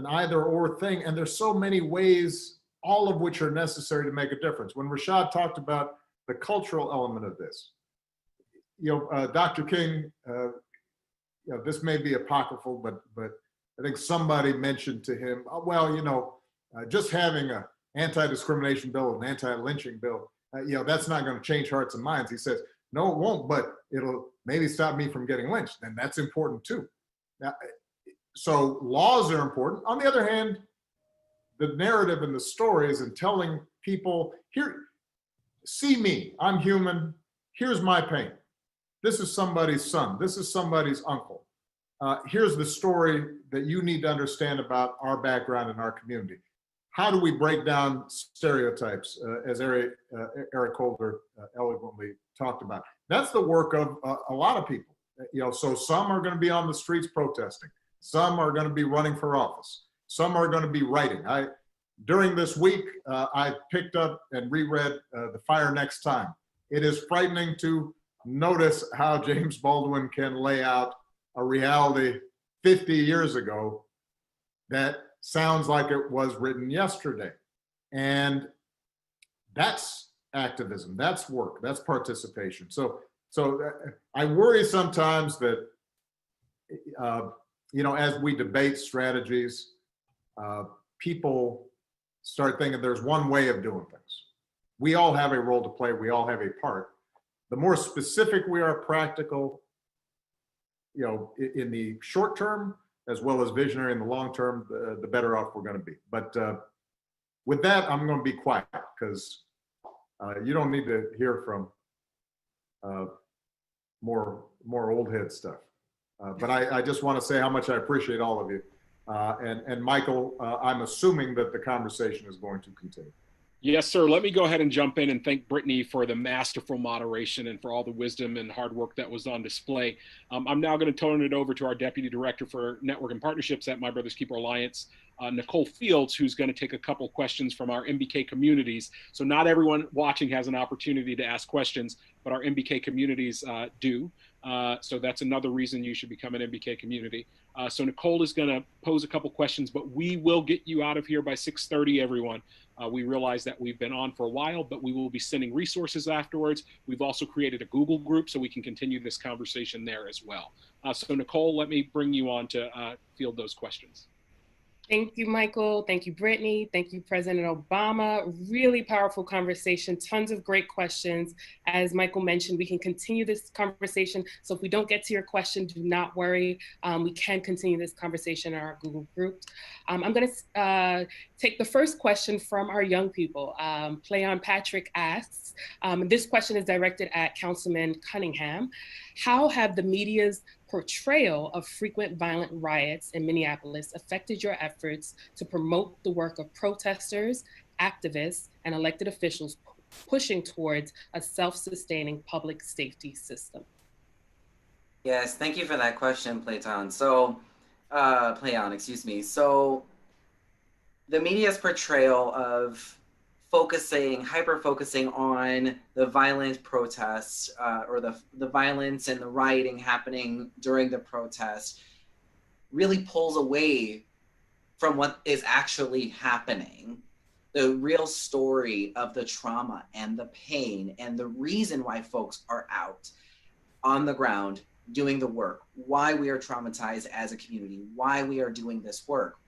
S3: either or thing, and there's so many ways, all of which are necessary to make a difference. When Rashad talked about the cultural element of this, Dr. King, this may be apocryphal, but I think somebody mentioned to him, just having an anti-discrimination bill and an anti-lynching bill, that's not going to change hearts and minds. He says, no, it won't, but it'll maybe stop me from getting lynched. And that's important too. Now, so laws are important. On the other hand, the narrative and the stories and telling people, here, see me, I'm human, here's my pain. This is somebody's son, this is somebody's uncle. Here's the story that you need to understand about our background and our community. How do we break down stereotypes, as Eric Holder eloquently talked about? That's the work of a lot of people. So some are going to be on the streets protesting. Some are going to be running for office. Some are going to be writing. during this week, I picked up and reread The Fire Next Time. It is frightening to notice how James Baldwin can lay out a reality 50 years ago that sounds like it was written yesterday. And that's activism, that's work, that's participation. So I worry sometimes that, as we debate strategies, people start thinking there's one way of doing things. We all have a role to play, we all have a part. The more specific we are, practical, in the short term, as well as visionary in the long term, the better off we're going to be. But with that, I'm going to be quiet because you don't need to hear from more old head stuff. But I just want to say how much I appreciate all of you. And Michael, I'm assuming that the conversation is going to continue.
S4: Yes, sir. Let me go ahead and jump in and thank Brittany for the masterful moderation and for all the wisdom and hard work that was on display. I'm now going to turn it over to our Deputy Director for Network and Partnerships at My Brother's Keeper Alliance, Nicole Fields, who's going to take a couple questions from our MBK communities. So not everyone watching has an opportunity to ask questions, but our MBK communities do. So that's another reason you should become an MBK community. So Nicole is going to pose a couple questions, but we will get you out of here by 6:30, everyone. We realize that we've been on for a while, but we will be sending resources afterwards. We've also created a Google group so we can continue this conversation there as well. So Nicole, let me bring you on to field those questions.
S9: Thank you, Michael. Thank you, Brittany. Thank you, President Obama. Really powerful conversation, tons of great questions. As Michael mentioned, we can continue this conversation. So if we don't get to your question, do not worry. We can continue this conversation in our Google group. I'm gonna take the first question from our young people. Play on Patrick asks, this question is directed at Councilman Cunningham. How have the media's portrayal of frequent violent riots in Minneapolis affected your efforts to promote the work of protesters, activists, and elected officials pushing towards a self-sustaining public safety system?
S7: Yes, thank you for that question, Playon. So, So the media's portrayal of hyper-focusing on the violent protests or the violence and the rioting happening during the protest really pulls away from what is actually happening. The real story of the trauma and the pain and the reason why folks are out on the ground doing the work, why we are traumatized as a community, why we are doing this work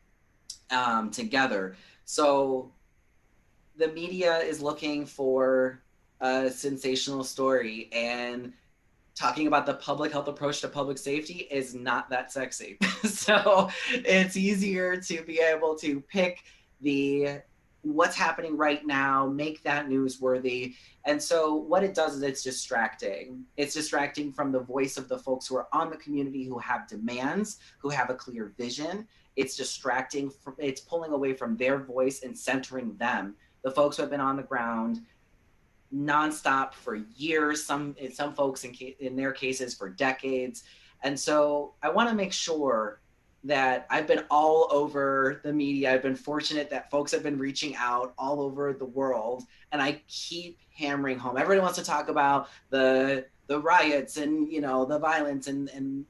S7: together. So the media is looking for a sensational story, and talking about the public health approach to public safety is not that sexy. So it's easier to be able to pick what's happening right now, make that newsworthy. And so what it does is it's distracting. It's distracting from the voice of the folks who are on the community, who have demands, who have a clear vision. It's distracting, it's pulling away from their voice and centering them. The folks who have been on the ground nonstop for years, some folks in their cases for decades. And so I want to make sure that I've been all over the media. I've been fortunate that folks have been reaching out all over the world, and I keep hammering home. Everybody wants to talk about the riots and the violence and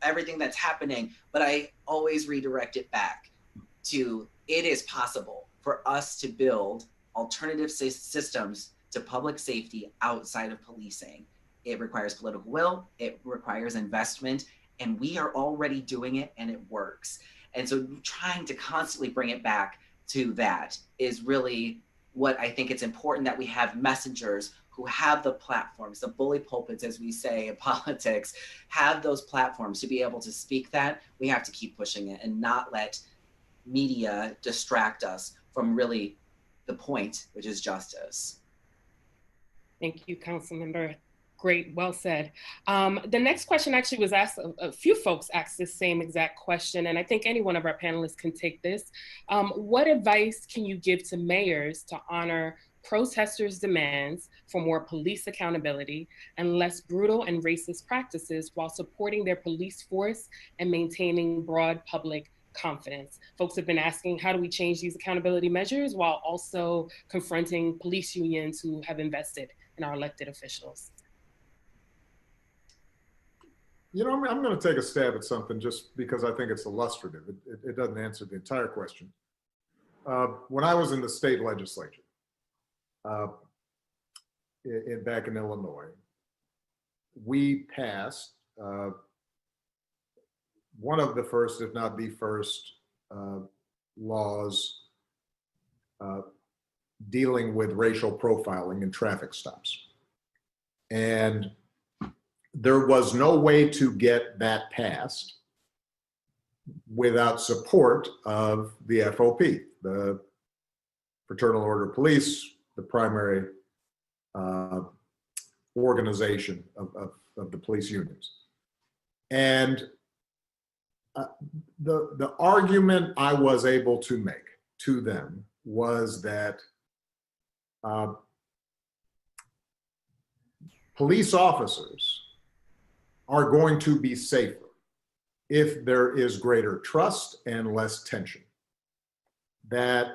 S7: everything that's happening, but I always redirect it back to it is possible for us to build alternative systems to public safety outside of policing. It requires political will, it requires investment, and we are already doing it and it works. And so trying to constantly bring it back to that is really what I think it's important, that we have messengers who have the platforms, the bully pulpits, as we say in politics, have those platforms to be able to speak that. We have to keep pushing it and not let media distract us from really the point, which is justice.
S9: Thank you, Councilmember. Great, well said. The next question actually was asked, a few folks asked this same exact question, and I think any one of our panelists can take this. What advice can you give to mayors to honor protesters' demands for more police accountability and less brutal and racist practices while supporting their police force and maintaining broad public confidence. Folks have been asking, how do we change these accountability measures while also confronting police unions who have invested in our elected officials?
S3: You know, I'm going to take a stab at something just because I think it's illustrative. It doesn't answer the entire question. When I was in the state legislature back in Illinois, we passed one of the first, if not the first, laws dealing with racial profiling in traffic stops. And there was no way to get that passed without support of the FOP, the Fraternal Order of Police, the primary organization of the police unions. And the argument I was able to make to them was that police officers are going to be safer if there is greater trust and less tension. That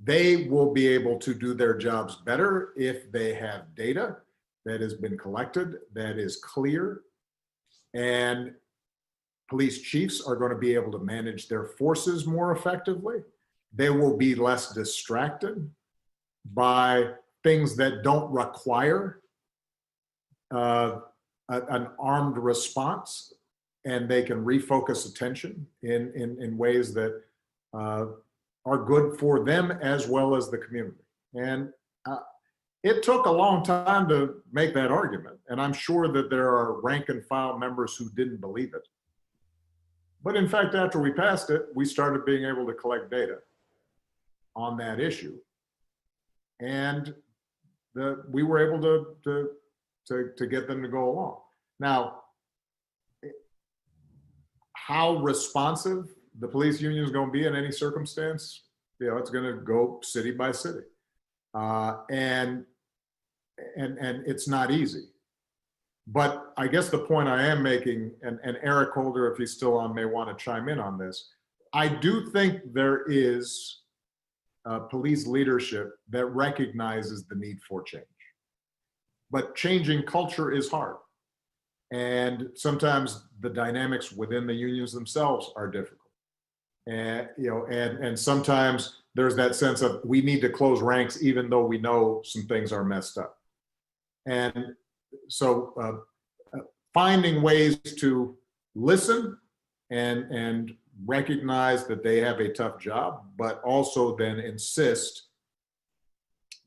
S3: they will be able to do their jobs better if they have data that has been collected, that is clear, and police chiefs are going to be able to manage their forces more effectively. They will be less distracted by things that don't require an armed response, and they can refocus attention in ways that are good for them as well as the community. And it took a long time to make that argument, and I'm sure that there are rank and file members who didn't believe it. But in fact, after we passed it, we started being able to collect data on that issue, and we were able to get them to go along. Now, how responsive the police union is going to be in any circumstance, you know, it's going to go city by city, and it's not easy. But I guess the point I am making, and Eric Holder, if he's still on, may want to chime in on this. I do think there is police leadership that recognizes the need for change. But changing culture is hard. And sometimes the dynamics within the unions themselves are difficult. And, you know, and sometimes there's that sense of we need to close ranks even though we know some things are messed up. And so finding ways to listen and recognize that they have a tough job, but also then insist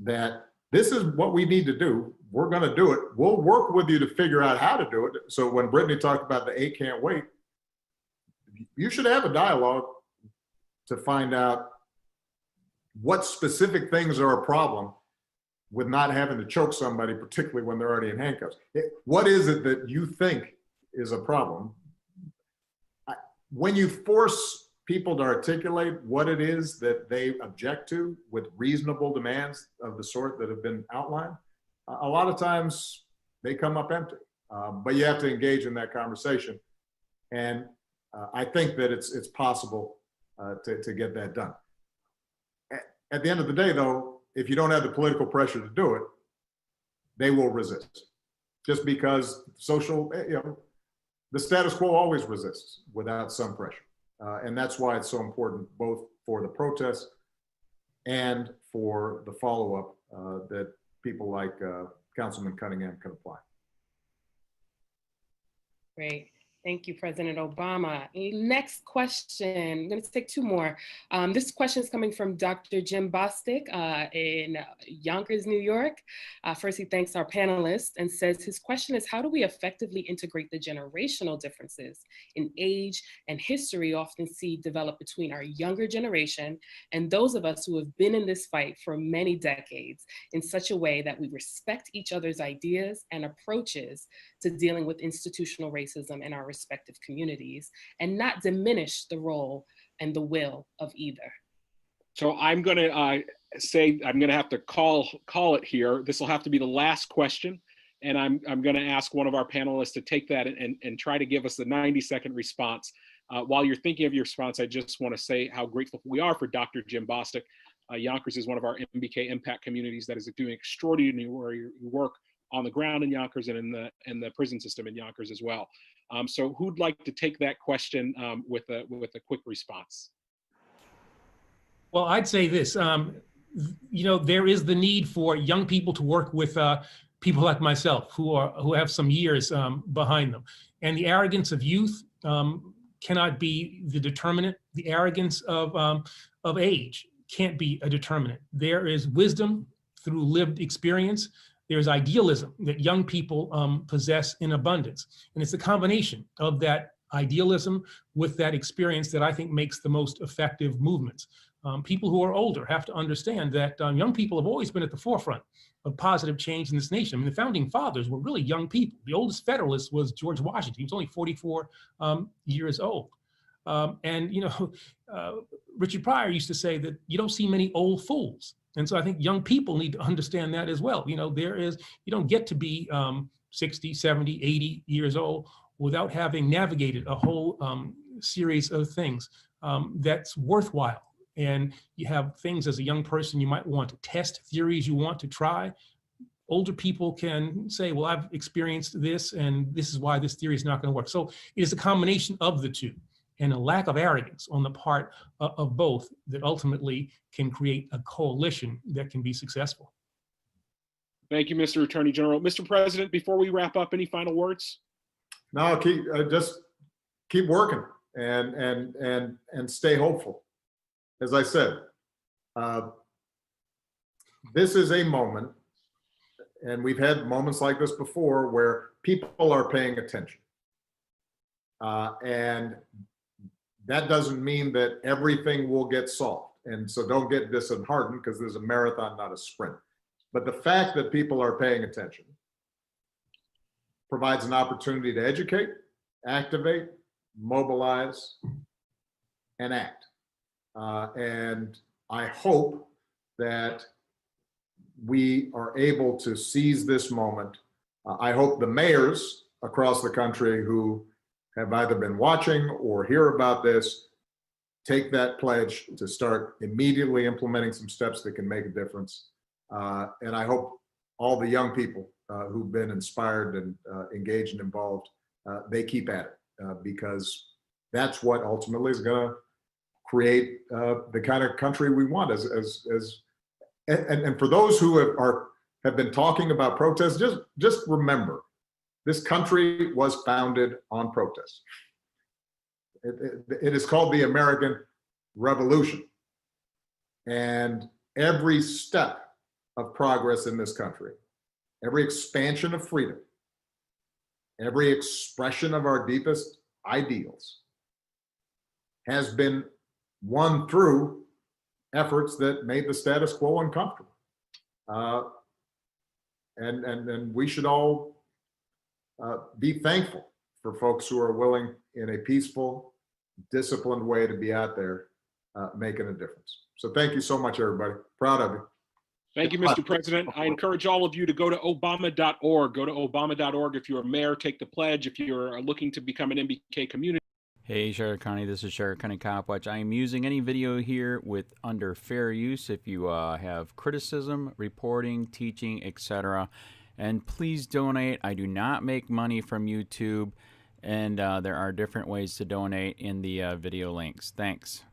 S3: that this is what we need to do. We're going to do it. We'll work with you to figure out how to do it. So when Brittany talked about the 8 can't wait, you should have a dialogue to find out what specific things are a problem with not having to choke somebody, particularly when they're already in handcuffs. What is it that you think is a problem? When you force people to articulate what it is that they object to with reasonable demands of the sort that have been outlined, a lot of times they come up empty. But you have to engage in that conversation. And I think that it's possible to get that done. At the end of the day, though, if you don't have the political pressure to do it, they will resist. Just because social, you know, the status quo always resists without some pressure. And that's why it's so important, both for the protests and for the follow-up that people like Councilman Cunningham can apply.
S9: Great. Thank you, President Obama. Next question, I'm going to take 2 more. This question is coming from Dr. Jim Bostic in Yonkers, New York. First, he thanks our panelists and says his question is, how do we effectively integrate the generational differences in age and history often see develop between our younger generation and those of us who have been in this fight for many decades in such a way that we respect each other's ideas and approaches to dealing with institutional racism in our respective communities and not diminish the role and the will of either?
S4: So I'm going to say, I'm going to have to call it here. This will have to be the last question. And I'm going to ask one of our panelists to take that and try to give us the 90-second response. While you're thinking of your response, I just want to say how grateful we are for Dr. Jim Bostic. Yonkers is one of our MBK impact communities that is doing extraordinary work on the ground in Yonkers and in the prison system in Yonkers as well. So who'd like to take that question with a quick response?
S6: Well, I'd say this, you know, there is the need for young people to work with people like myself who have some years behind them. And the arrogance of youth cannot be the determinant. The arrogance of age can't be a determinant. There is wisdom through lived experience. There's idealism that young people possess in abundance. And it's the combination of that idealism with that experience that I think makes the most effective movements. People who are older have to understand that young people have always been at the forefront of positive change in this nation. I mean, the founding fathers were really young people. The oldest Federalist was George Washington. He was only 44 years old. And, you know, Richard Pryor used to say that you don't see many old fools. And so I think young people need to understand that as well. You know, you don't get to be 60, 70, 80 years old without having navigated a whole series of things that's worthwhile. And you have things as a young person you might want to test, theories you want to try. Older people can say, well, I've experienced this and this is why this theory is not going to work. So it is a combination of the two and a lack of arrogance on the part of both that ultimately can create a coalition that can be successful.
S4: Thank you, Mr. Attorney General. Mr. President, before we wrap up, any final words?
S3: No, just keep working and stay hopeful. As I said, this is a moment, and we've had moments like this before, where people are paying attention. And that doesn't mean that everything will get solved. And so don't get disheartened, because there's a marathon, not a sprint. But the fact that people are paying attention provides an opportunity to educate, activate, mobilize, and act. And I hope that we are able to seize this moment. I hope the mayors across the country who have either been watching or hear about this take that pledge to start immediately implementing some steps that can make a difference. And I hope all the young people who've been inspired and engaged and involved, they keep at it, because that's what ultimately is going to create the kind of country we want. And for those who have been talking about protests, just remember, this country was founded on protest. It is called the American Revolution. And every step of progress in this country, every expansion of freedom, every expression of our deepest ideals has been won through efforts that made the status quo uncomfortable. And we should all be thankful for folks who are willing in a peaceful, disciplined way to be out there making a difference. So thank you so much, everybody. Proud of you.
S4: Thank you, Mr. President. I encourage all of you to go to obama.org. Go to obama.org if you're a mayor, take the pledge. If you're looking to become an MBK community.
S1: Hey, Sheriff County, this is Sheriff County COPWATCH. I am using any video here under fair use if you have criticism, reporting, teaching, etc. And please donate. I do not make money from YouTube, and there are different ways to donate in the video links. Thanks.